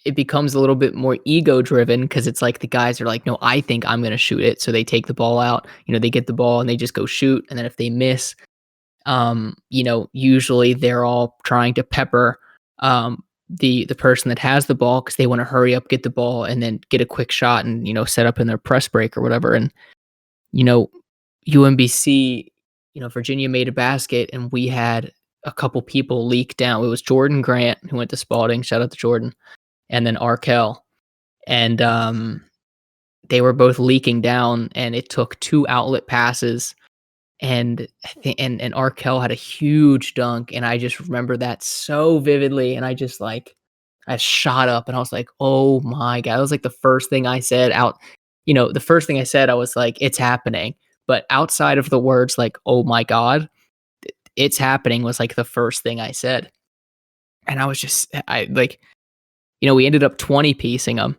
it becomes a little bit more ego driven because it's like the guys are like, no, I think I'm going to shoot it. So they take the ball out, they get the ball and they just go shoot. And then if they miss, usually they're all trying to pepper the person that has the ball because they want to hurry up, get the ball, and then get a quick shot and set up in their press break or whatever. And you know, UMBC, Virginia made a basket, and we had a couple people leak down. It was Jordan Grant who went to Spalding. Shout out to Jordan, and then Arkell, and they were both leaking down, and it took 2 outlet passes and and Arkell had a huge dunk, and I just remember that so vividly, and I just I shot up, and I was like, "Oh my god!" That was like the first thing I said out. The first thing I said, I was like, "It's happening," but outside of the words like "Oh my god," "It's happening" was like the first thing I said, and I was just, I like, we ended up 20 piecing them,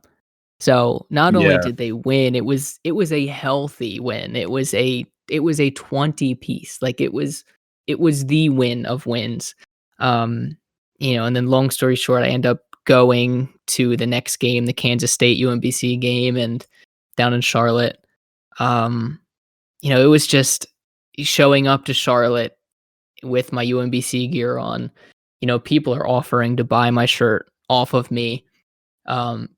So, not only Yeah. did they win, it was a healthy win. It was a 20 piece. Like, it was the win of wins. Um, and then long story short, I end up going to the next game, the Kansas State UMBC game, and down in Charlotte. Um, it was just showing up to Charlotte with my UMBC gear on. People are offering to buy my shirt off of me.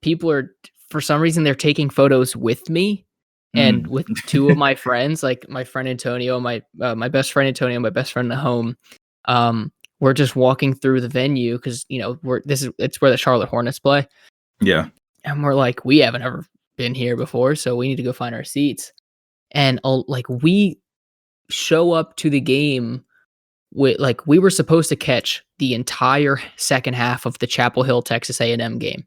People are, for some reason, they're taking photos with me and Mm. with two of my friends, like my friend Antonio, my best friend Antonio, my best friend at home. We're just walking through the venue because it's where the Charlotte Hornets play, Yeah. and we're like, we haven't ever been here before, so we need to go find our seats. And like, we show up to the game with, like, we were supposed to catch the entire second half of the Chapel Hill Texas A&M game.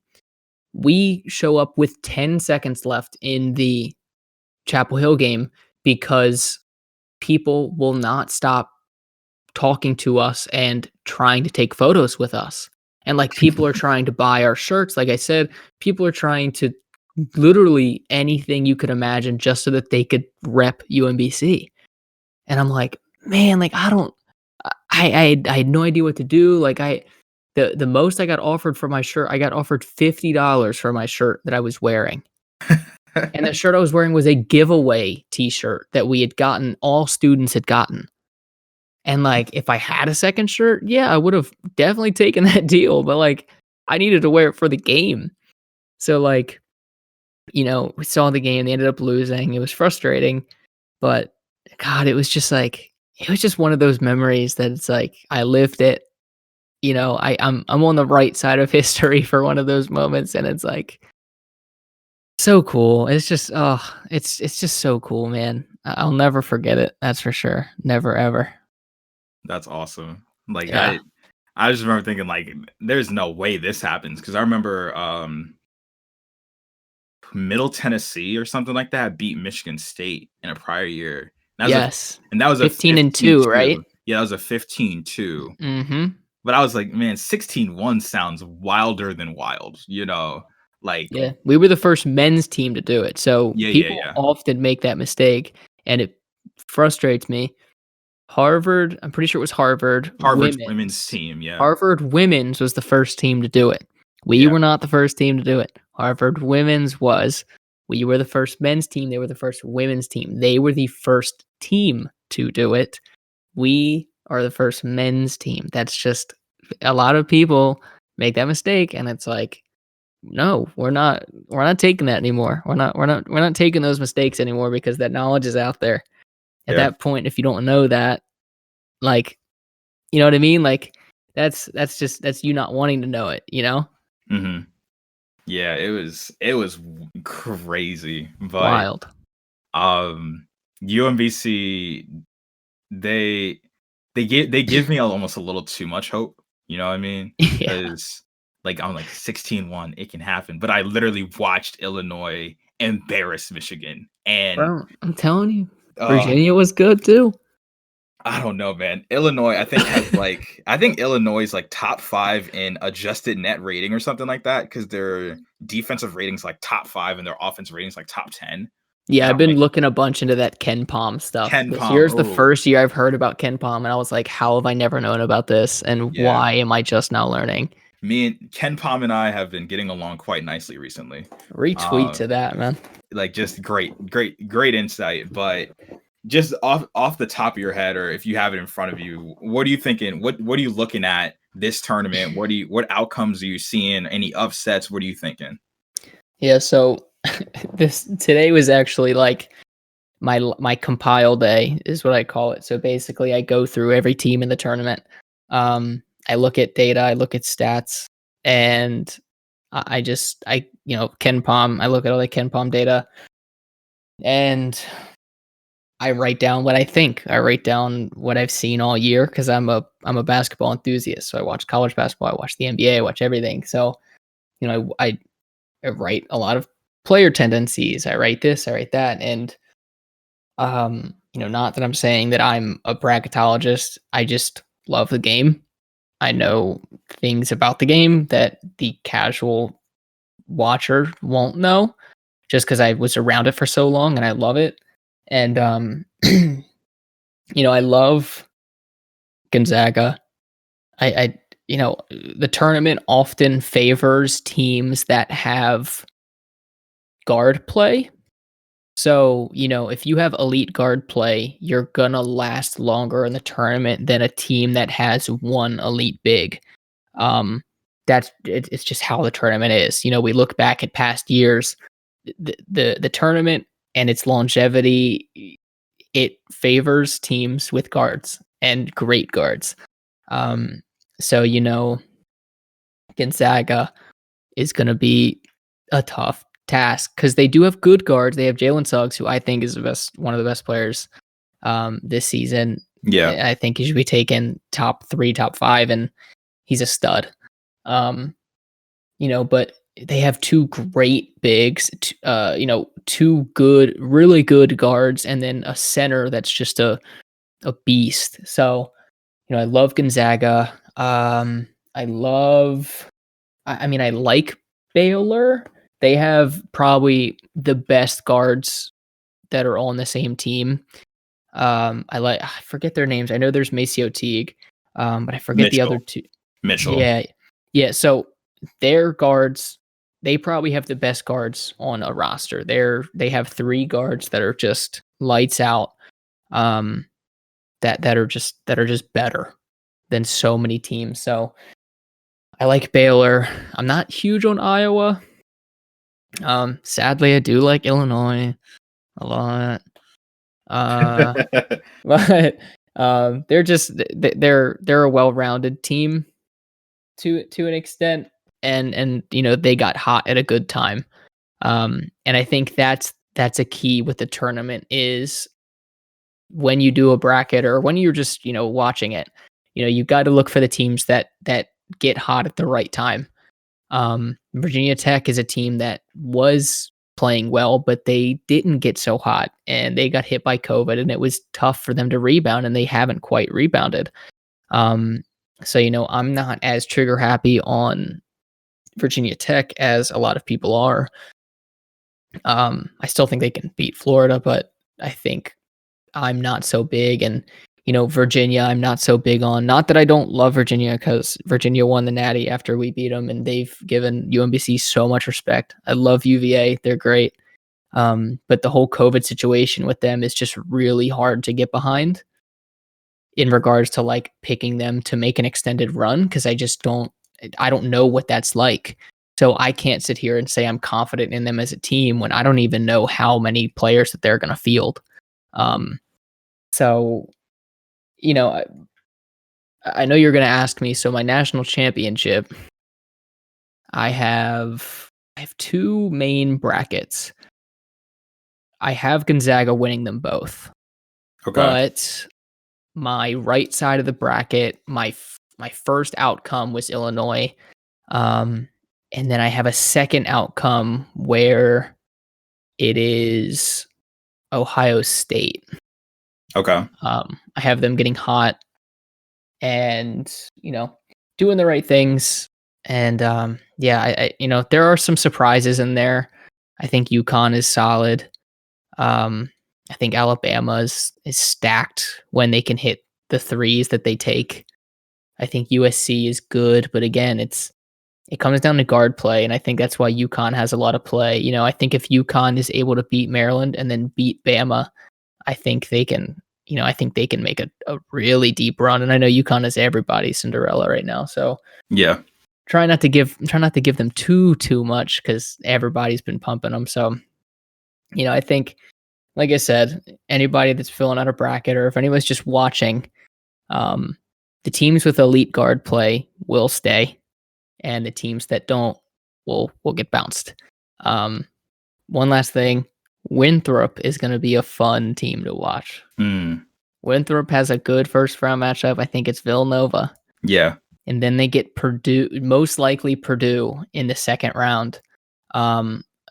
We show up with 10 seconds left in the Chapel Hill game because people will not stop talking to us and trying to take photos with us. And, like, people are trying to buy our shirts. Like I said, people are trying to literally anything you could imagine just so that they could rep UMBC. And I'm like, man, like, I had no idea what to do. Like, the most I got offered for my shirt, I got offered $50 for my shirt that I was wearing. And the shirt I was wearing was a giveaway t-shirt that we had gotten, all students had gotten. And, like, if I had a second shirt, yeah, I would have definitely taken that deal, but, like, I needed to wear it for the game. So, like, we saw the game, they ended up losing. It was frustrating, but God, it was just like, it was just one of those memories that it's like I lived it. I'm on the right side of history for one of those moments, and it's like so cool. It's just, it's just so cool, man. I'll never forget it. That's for sure. Never ever. That's awesome. Like Yeah. I just remember thinking like there's no way this happens because I remember Middle Tennessee or something like that beat Michigan State in a prior year. Yes. And that was a 15-2, right? 15-2. Yeah, that was a 15-2. Mhm. But I was like, man, 16-1 sounds wilder than wild, Like, Yeah. We were the first men's team to do it. So yeah, yeah, people yeah. often make that mistake, and it frustrates me. Harvard, I'm pretty sure it was Harvard Harvard's women's women's. team, yeah. Harvard women's was the first team to do it. We Yeah. were not the first team to do it. Harvard women's was. We were the first men's team. They were the first women's team. They were the first team to do it. We are the first men's team. That's just, a lot of people make that mistake, and it's like, no, we're not taking that anymore. We're not taking those mistakes anymore because that knowledge is out there. At Yeah. that point, if you don't know that, like, you know what I mean? Like, that's you not wanting to know it, you know? Mhm. Yeah, it was crazy, but Wild. um UMBC they they give me almost a little too much hope, you know what I mean? Yeah. Because like I'm like 16-1, it can happen. But I literally watched Illinois embarrass Michigan. And Bro, I'm telling you, uh Virginia was good too. I don't know, man. Illinois, I think Illinois is like top 5 in adjusted net rating or something like that because their defensive ratings like top 5 and their offense ratings like top 10. Yeah, And I've I'm been like, looking a bunch into that Ken Palm stuff. Ken This Palm. year's the Oh, first year I've heard about Ken Palm, and I was like, how have I never known about this? And yeah. why am I just now learning? Me and Ken Palm and I have been getting along quite nicely recently. Retweet Uh, to that, man. like just great insight. But just off the top of your head, or if you have it in front of you, what are you thinking? What are you looking at this tournament? What outcomes are you seeing? Any upsets? What are you thinking? Yeah, so this today was actually like my compile day is what I call it. So basically I go through every team in the tournament. I look at data, I look at stats, and Ken Palm, I look at all the Ken Palm data, and I write down what I think. I write down what I've seen all year because I'm a basketball enthusiast. So I watch college basketball, I watch the NBA, I watch everything. So, I write a lot of player tendencies. I write this, I write that, and not that I'm saying that I'm a bracketologist. I just love the game. I know things about the game that the casual watcher won't know, just because I was around it for so long and I love it. And I love Gonzaga. I the tournament often favors teams that have guard play. So, if you have elite guard play, you're gonna last longer in the tournament than a team that has one elite big. Um, it's just how the tournament is. We look back at past years, the tournament and its longevity, it favors teams with guards and great guards. So Gonzaga is going to be a tough task because they do have good guards. They have Jalen Suggs, who I think is one of the best players this season. Yeah. I think he should be taken top 3, top 5, and he's a stud. But they have two great bigs, two really good guards, and then a center that's just a beast. So, I love Gonzaga. I like Baylor. They have probably the best guards that are all on the same team. I forget their names. I know there's Maceo Teague, but I forget the other two. Mitchell. Yeah. So their guards, they probably have the best guards on a roster. They have 3 guards that are just lights out. That are just better than so many teams. So I like Baylor. I'm not huge on Iowa. Sadly, I do like Illinois a lot. But they're a well-rounded team to an extent, and they got hot at a good time. And I think that's a key with the tournament is when you do a bracket or when you're just watching it, you've got to look for the teams that get hot at the right time. Virginia Tech is a team that was playing well, but they didn't get so hot and they got hit by COVID and it was tough for them to rebound and they haven't quite rebounded. So, I'm not as trigger happy on Virginia Tech as a lot of people are. I still think they can beat Florida, but I think I'm not so big. And, Virginia, I'm not so big on. Not that I don't love Virginia, because Virginia won the Natty after we beat them, and they've given UMBC so much respect. I love UVA. They're great. But the whole COVID situation with them is just really hard to get behind in regards to like picking them to make an extended run, because I don't know what that's like. So I can't sit here and say I'm confident in them as a team when I don't even know how many players that they're going to field. So, I know you're going to ask me. So my national championship, I have 2 main brackets. I have Gonzaga winning them both. Okay. But my right side of the bracket, my first outcome was Illinois. And then I have a second outcome where it is Ohio State. Okay. I have them getting hot and, doing the right things. And I there are some surprises in there. I think UConn is solid. I think Alabama is stacked when they can hit the threes that they take. I think USC is good, but again, it comes down to guard play, and I think that's why UConn has a lot of play. I think if UConn is able to beat Maryland and then beat Bama, I think they can. I think they can make a really deep run. And I know UConn is everybody's Cinderella right now, so yeah. Try not to give them too much because everybody's been pumping them. So, I think, like I said, anybody that's filling out a bracket or if anyone's just watching, the teams with elite guard play will stay, and the teams that don't will get bounced. One last thing, Winthrop is going to be a fun team to watch. Winthrop has a good first round matchup. I think it's Villanova. Yeah. And then they get Purdue, most likely Purdue in the second round.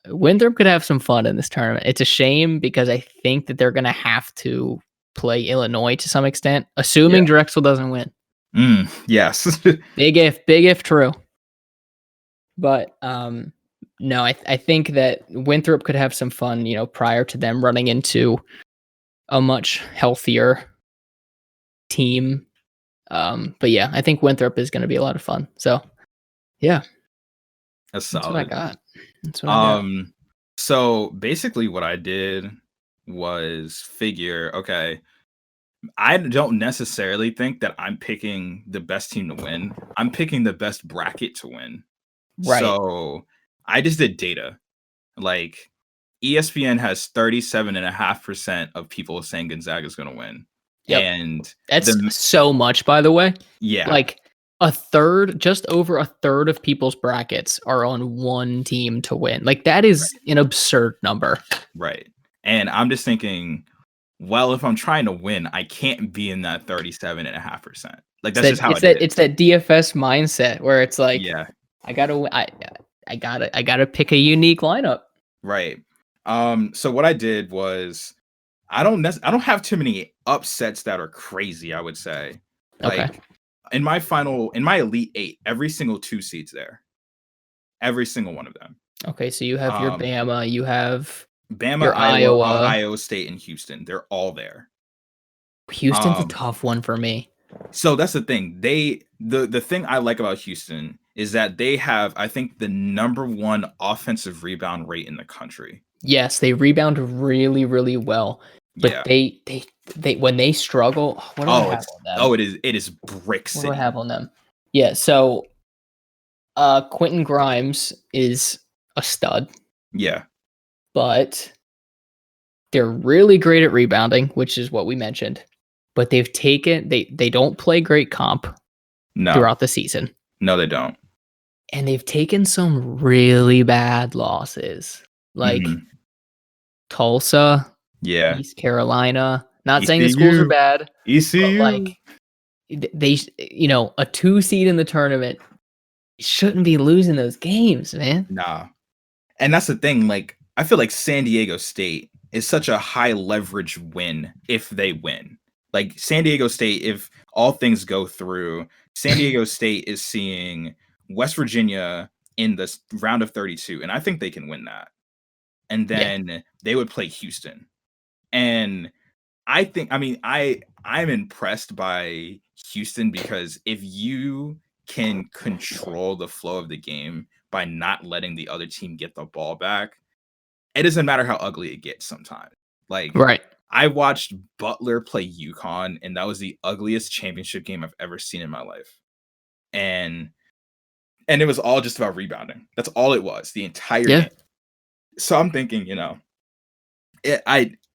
Winthrop could have some fun in this tournament. It's a shame because I think that they're going to have to play Illinois to some extent, assuming Drexel doesn't win. Yes. Big if true. But No, I think that Winthrop could have some fun, prior to them running into a much healthier team. But yeah, I think Winthrop is going to be a lot of fun. So yeah, That's that's what I solid. got. That's what I got. So basically what I did was figure, okay, I don't necessarily think that I'm picking the best team to win. I'm picking the best bracket to win. Right. So I just did data. Like ESPN has 37.5% of people saying Gonzaga is going to win. Yep. And That's so much, by the way. yeah, Like just over a third of people's brackets are on one team to win. Like that is an absurd number. right. And I'm just thinking, well, if I'm trying to win, I can't be in that 37.5%. Like that's just how it is. It's that DFS mindset where it's like, Yeah. I gotta pick a unique lineup. Right. So what I did was I don't have too many upsets that are crazy, I would say. Okay. Like in my Elite 8, every single 2 seeds there. Every single one of them. Okay, so you have your Bama, you have Bama, your Iowa. Ohio State, and Houston. They're all there. Houston's a tough one for me. So that's the thing. The thing I like about Houston is that they have, I think, the number 1 offensive rebound rate in the country. Yes, they rebound really, really well. But Yeah. they when they struggle, what do I have on them? It is brick city. What do I have on them? Yeah, so Quentin Grimes is a stud. Yeah. But they're really great at rebounding, which is what we mentioned. But they don't play great comp throughout the season. No, they don't. And they've taken some really bad losses. Like Tulsa, yeah, East Carolina. Not saying the schools are bad, ECU. but like they, a 2 seed in the tournament shouldn't be losing those games, man. Nah. And that's the thing. Like, I feel like San Diego State is such a high leverage win if they win. Like, San Diego State, if all things go through, San Diego State is seeing West Virginia in the round of 32, and I think they can win that. And then they would play Houston. And I think, I'm impressed by Houston because if you can control the flow of the game by not letting the other team get the ball back, it doesn't matter how ugly it gets sometimes. Like, right. I watched Butler play UConn, and that was the ugliest championship game I've ever seen in my life. And it was all just about rebounding. That's all it was, the entire game. So I'm thinking,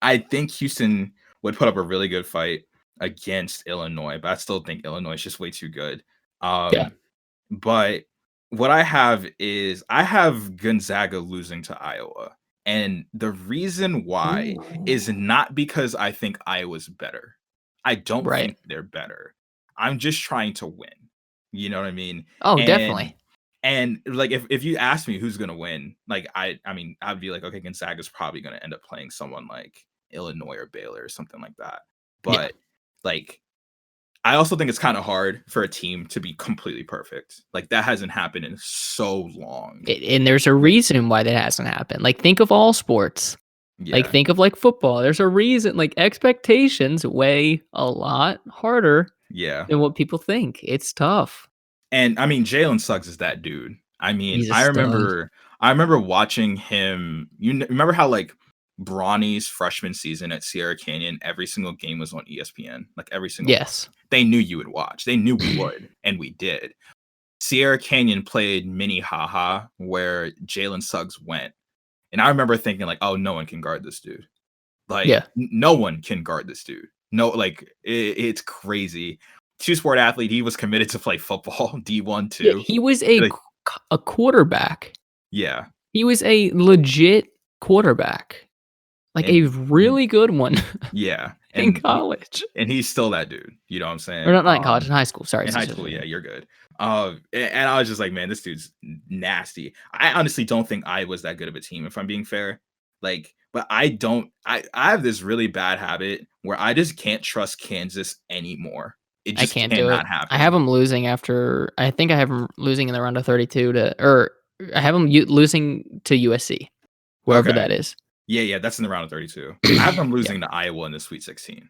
I think Houston would put up a really good fight against Illinois, but I still think Illinois is just way too good. But what I have is I have Gonzaga losing to Iowa. And the reason why is not because I think Iowa's better. I don't think they're better. I'm just trying to win. You know what I mean? Oh, definitely. And like if you ask me who's gonna win, like I'd be like, okay, Gonzaga's probably gonna end up playing someone like Illinois or Baylor or something like that. But like I also think it's kind of hard for a team to be completely perfect. Like that hasn't happened in so long. And there's a reason why that hasn't happened. Like think of all sports. Like think of like football. There's a reason. Like expectations weigh a lot harder than what people think. It's tough. And Jalen Suggs is that dude. I remember watching him. You remember how like Bronny's freshman season at Sierra Canyon, every single game was on ESPN. Like every single one. They knew you would watch. They knew we would, and we did. Sierra Canyon played Minnehaha, where Jalen Suggs went. And I remember thinking, like, oh, no one can guard this dude. Like, no one can guard this dude. No, like, it's crazy. Two-sport athlete. He was committed to play football, D1 too. Yeah, he was a quarterback. Yeah. He was a legit quarterback. Like a really good one. Yeah. In college. And he's still that dude. You know what I'm saying? Or not in college, in high school. Sorry. In high school, yeah, you're good. And I was just like, man, this dude's nasty. I honestly don't think I was that good of a team, if I'm being fair. Like, but I have this really bad habit where I just can't trust Kansas anymore. It just I can't do it. happen. I have them losing I think I have them losing in the round of 32 or I have them losing to USC, wherever Okay. that is. Yeah, that's in the round of 32. I have them Yeah. losing to Iowa in the Sweet 16.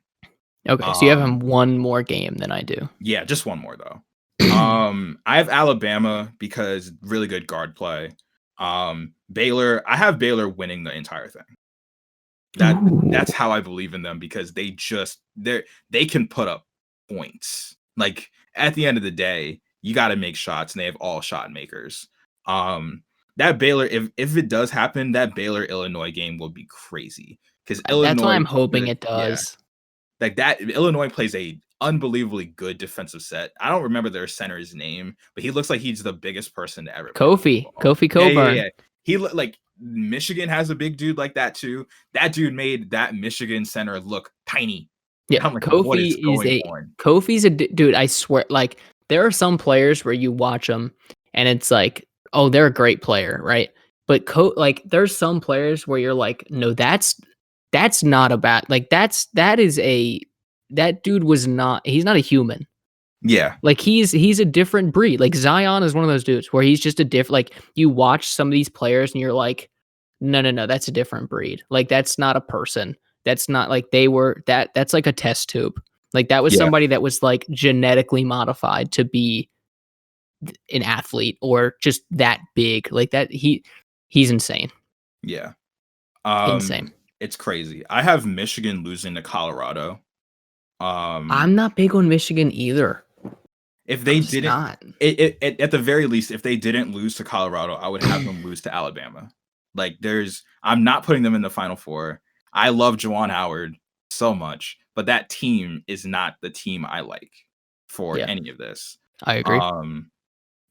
Okay, so you have them one more game than I do. Yeah, just one more though. I have Alabama because really good guard play. Baylor, I have Baylor winning the entire thing. That's how I believe in them because they can put up points. Like at the end of the day, you got to make shots, and they have all shot makers. That Baylor, if it does happen, that Baylor Illinois game will be crazy because That's why Illinois, I'm hoping it does. like that Illinois plays a unbelievably good defensive set. I don't remember their center's name, but he looks like he's the biggest person to ever play basketball. Kofi Yeah, Coburn. He like Michigan has a big dude like that too. That dude made that Michigan center look tiny. Yeah, I'm like, what is going on? Kofi's a dude. I swear, like there are some players where you watch them and it's like, oh, they're a great player, right? But like there's some players where you're like, no, that's not a bad. Like that dude was not. He's not a human. Yeah, Like he's a different breed. Like Zion is one of those dudes where he's just a different. Like you watch some of these players and you're like, no, that's a different breed. Like that's not a person. That's not like they were that's like a test tube. Like that was yeah, somebody that was like genetically modified to be an athlete or just that big. Like that he's insane. yeah. Insane. It's crazy. I have Michigan losing to Colorado. I'm not big on Michigan either. If they just didn't, not. At the very least, if they didn't lose to Colorado, I would have them lose to Alabama. Like, I'm not putting them in the Final Four. I love Juwan Howard so much, but that team is not the team I like for any of this. I agree.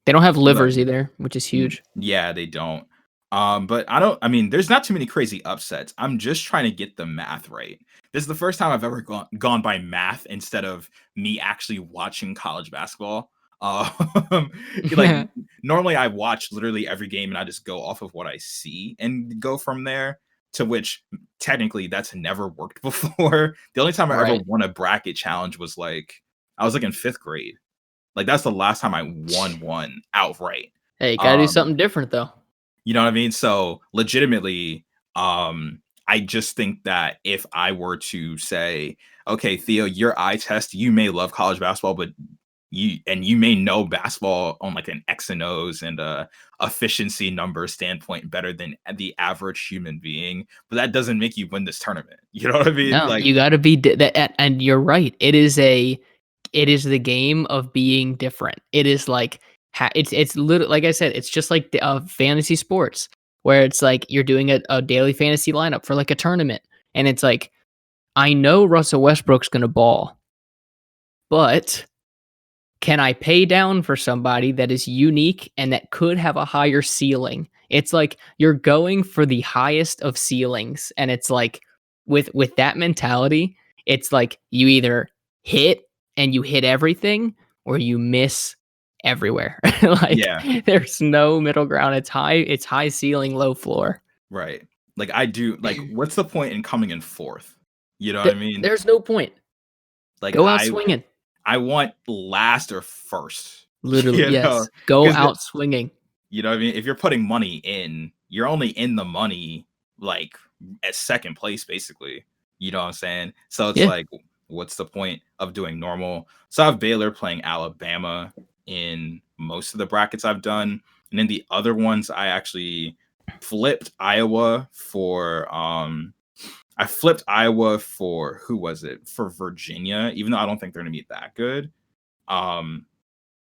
They don't have livers either, which is huge. Yeah, they don't. But I mean, there's not too many crazy upsets. I'm just trying to get the math right. This is the first time I've ever gone by math instead of me actually watching college basketball. Like normally I watch literally every game and I just go off of what I see and go from there, to which technically that's never worked before. The only time I ever won a bracket challenge was like, I was like in 5th grade. Like that's the last time I won one outright. Hey, you gotta do something different though. You know what I mean? So legitimately, I just think that if I were to say, okay, Theo, your eye test, you may love college basketball, but you may know basketball on like an X and O's and efficiency number standpoint better than the average human being, but that doesn't make you win this tournament. You know what I mean? No, like you got to be that, and you're right. It is the game of being different. It is like it's literally, like I said, it's just like fantasy sports where it's like you're doing a daily fantasy lineup for like a tournament, and it's like I know Russell Westbrook's gonna ball, but can I pay down for somebody that is unique and that could have a higher ceiling? It's like you're going for the highest of ceilings, and it's like with that mentality, it's like you either hit and you hit everything or you miss everywhere. Like there's no middle ground. It's high ceiling, low floor. Right. Like I do like what's the point in coming in 4th? You know what I mean? There's no point. Like go out swinging. I want last or first. Literally, yes. Go out swinging. You know what I mean? If you're putting money in, you're only in the money like at 2nd place, basically. You know what I'm saying? So it's like, what's the point of doing normal? So I have Baylor playing Alabama in most of the brackets I've done. And then the other ones, I actually flipped Iowa for who was it? For Virginia, even though I don't think they're gonna be that good.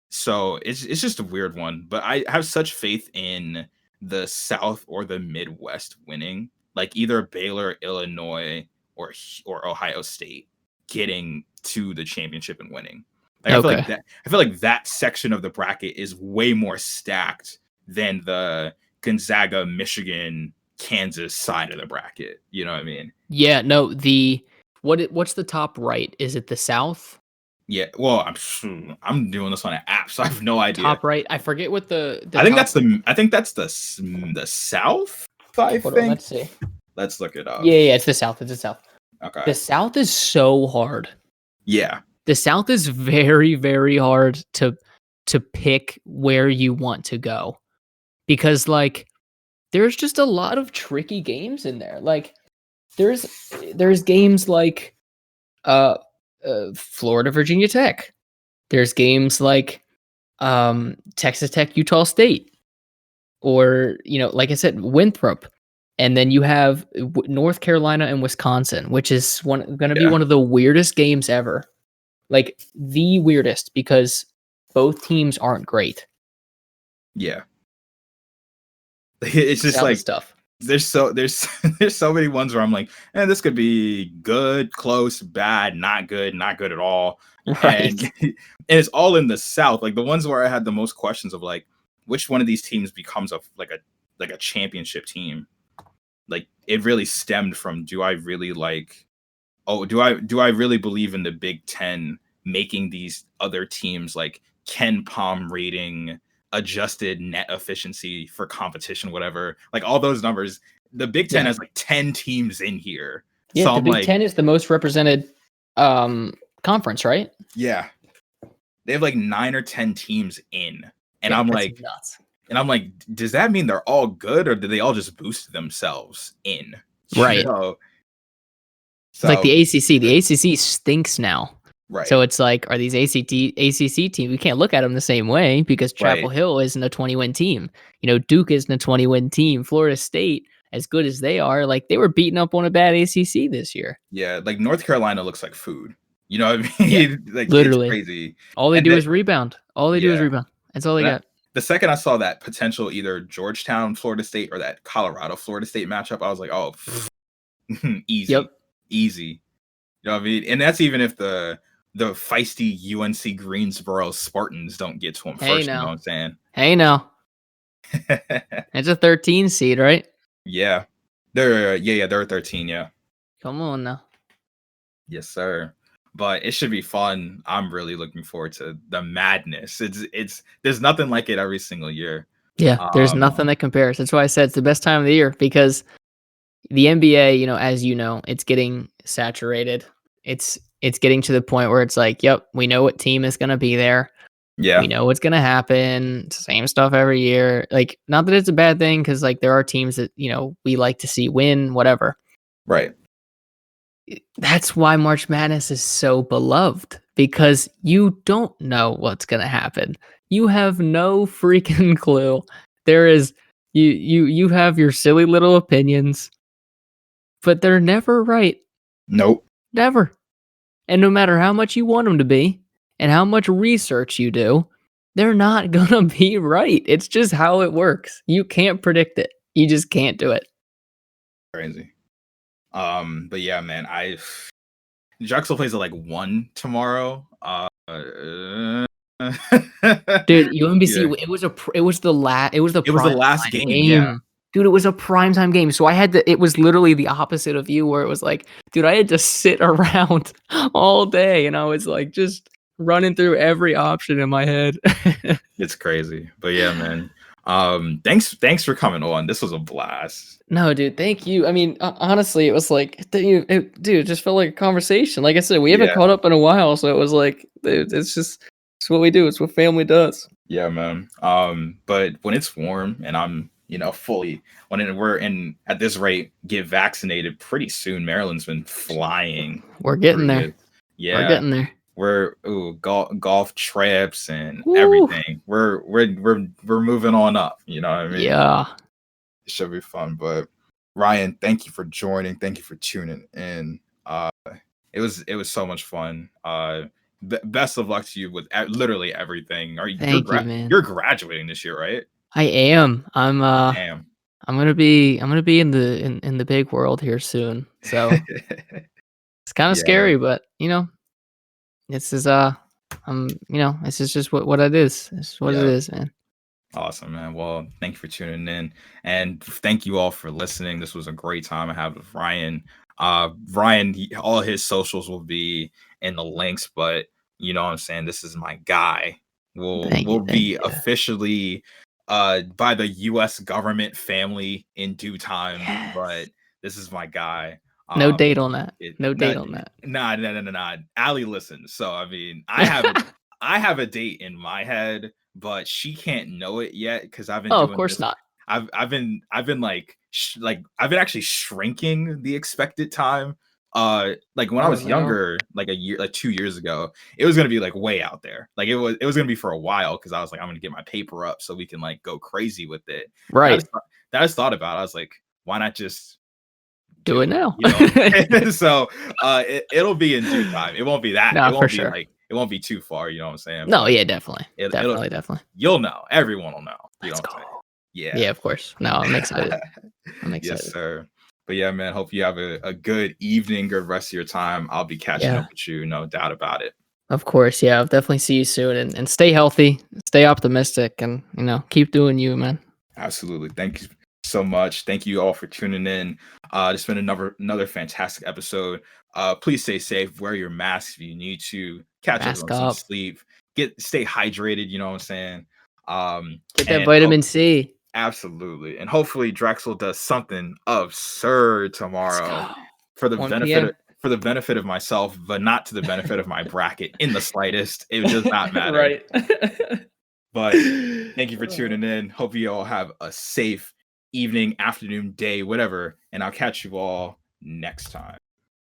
So it's just a weird one, but I have such faith in the South or the Midwest winning, like either Baylor, Illinois, or Ohio State getting to the championship and winning. Like, I feel like that section of the bracket is way more stacked than the Gonzaga, Michigan, Kansas side of the bracket. You know what I mean? Yeah, no, what's the top right? Is it the South? Yeah, well, I'm doing this on an app, so I have no idea. Top right, I forget what the I think that's the South. I think. Let's see. Let's look it up. Yeah, it's the South. It's the South. Okay. The South is so hard. Yeah. The South is very, very hard to pick where you want to go because like there's just a lot of tricky games in there. Like there's games like uh, Florida Virginia Tech. There's games like Texas Tech Utah State, or like I said, Winthrop. And then you have North Carolina and Wisconsin, which is going to be Yeah. one of the weirdest games ever. Like the weirdest, because both teams aren't great. Yeah. It's just That like was tough. there's so many ones where I'm like, this could be good, close, bad, not good at all. And Right. and it's all in the South. Like the ones where I had the most questions of like which one of these teams becomes a championship team. Like it really stemmed from, do I really really believe in the Big Ten making these other teams like Ken Palm rating, adjusted net efficiency for competition, whatever, like all those numbers. The Big Ten Yeah. has like 10 teams in here. Yeah, So the I'm Big like, Ten is the most represented conference, right? yeah, they have like 9 or 10 teams in. And Yeah, I'm that's like, nuts. does that mean they're all good, or do they all just boost themselves in? Right. So Like the ACC. The ACC stinks now. right. So it's like, are these ACC teams? We can't look at them the same way, because Chapel Right. Hill isn't a 20-win team. Duke isn't a 20-win team. Florida State, as good as they are, like they were beating up on a bad ACC this year. Yeah, like North Carolina looks like food. You know what I Yeah, mean? Like it's literally. crazy. All they And do is rebound. yeah. That's all they got. The second I saw that potential either Georgetown, Florida State, or that Colorado, Florida State matchup, I was like, oh, easy. Yep. Easy. You know what I mean? And that's even if the feisty UNC Greensboro Spartans don't get to them Hey, first. You know now. what I'm saying? Hey, now. It's a 13 seed, right? Yeah. They're a 13, yeah. Come on now. Yes, sir. But it should be fun. I'm really looking forward to the madness. It's there's nothing like it every single year. Yeah, there's nothing that compares. That's why I said it's the best time of the year, because the NBA, as you know, it's getting saturated. It's getting to the point where it's like, yep, we know what team is going to be there. Yeah. We know what's going to happen. Same stuff every year. Like, not that it's a bad thing, because like there are teams that, we like to see win, whatever. Right. That's why March Madness is so beloved, because you don't know what's going to happen. You have no freaking clue. There is you have your silly little opinions, but they're never right. Nope. Never. And no matter how much you want them to be and how much research you do, they're not going to be right. It's just how it works. You can't predict it. You just can't do it. Crazy. But yeah, man, Drexel plays at like 1 tomorrow. Dude, UMBC, Yeah. it was the last game. Yeah. Dude, it was a primetime game. So it was literally the opposite of you, where it was like, dude, I had to sit around all day, and I was like just running through every option in my head. It's crazy. But yeah, man. Thanks for coming on. This was a blast. No, dude, thank you. I mean, honestly, it was like, dude, it just felt like a conversation. Like I said, we haven't caught up in a while, so it was like, dude, it's what we do. It's what family does. Yeah, man. But when it's warm and I'm, fully, we're in at this rate, get vaccinated pretty soon. Maryland's been flying. We're getting there. Good. Yeah, we're getting there. We're golf trips and Woo. everything. We're moving on up. You know what I mean? Yeah. It should be fun. But Ryan, thank you for joining. Thank you for tuning in. It was so much fun. Best of luck to you with literally everything. Thank you, man. You're graduating this year, right? I am. I'm Damn. I'm gonna be in the big world here soon. So it's kind of scary, but this is this is just what it is. It's what it is, man. Awesome, man. Well, thank you for tuning in, and thank you all for listening. This was a great time I had with Ryan. Ryan, all his socials will be in the links, but you know what I'm saying, this is my guy. We'll be officially by the US government family in due time, but this is my guy. No date on that. No date on that. Nah. Allie listens. So I mean, I have a date in my head, but she can't know it yet because I've been Oh, of doing course this. not. I've been like I've been actually shrinking the expected time. Like when I Oh, was no. younger, like a year, like 2 years ago, it was gonna be like way out there. Like it was gonna be for a while because I was like, I'm gonna get my paper up so we can like go crazy with it. And Right. I just thought about it. I was like, why not just Do do it it? now. You know? So it'll be in due time. It won't be that. No, It for won't be sure. like it won't be too far. You know what I'm saying? No, But yeah, definitely. it'll Definitely. you'll know. Everyone will know. You know Let's what go. I'm saying? Yeah. Yeah, of course. No, I'm excited. I'm Yes, excited. sir. But yeah, man, hope you have a good evening, good rest of your time. I'll be catching Yeah, up with you, no doubt about it. of course. Yeah, I'll definitely see you soon and stay healthy, stay optimistic, and, keep doing you, man. Absolutely. Thank you so much. Thank you all for tuning in. It's been another fantastic episode. Please stay safe, wear your mask if you need to, catch up Mask on some up. sleep, stay hydrated, you know what I'm saying? Get that And vitamin C. absolutely. And hopefully Drexel does something absurd Let's tomorrow go. for the 1 benefit p.m. of myself, but not to the benefit of my bracket in the slightest. It does not matter. Right. But thank you for tuning in. Hope you all have a safe evening, afternoon, day, whatever. And I'll catch you all next time.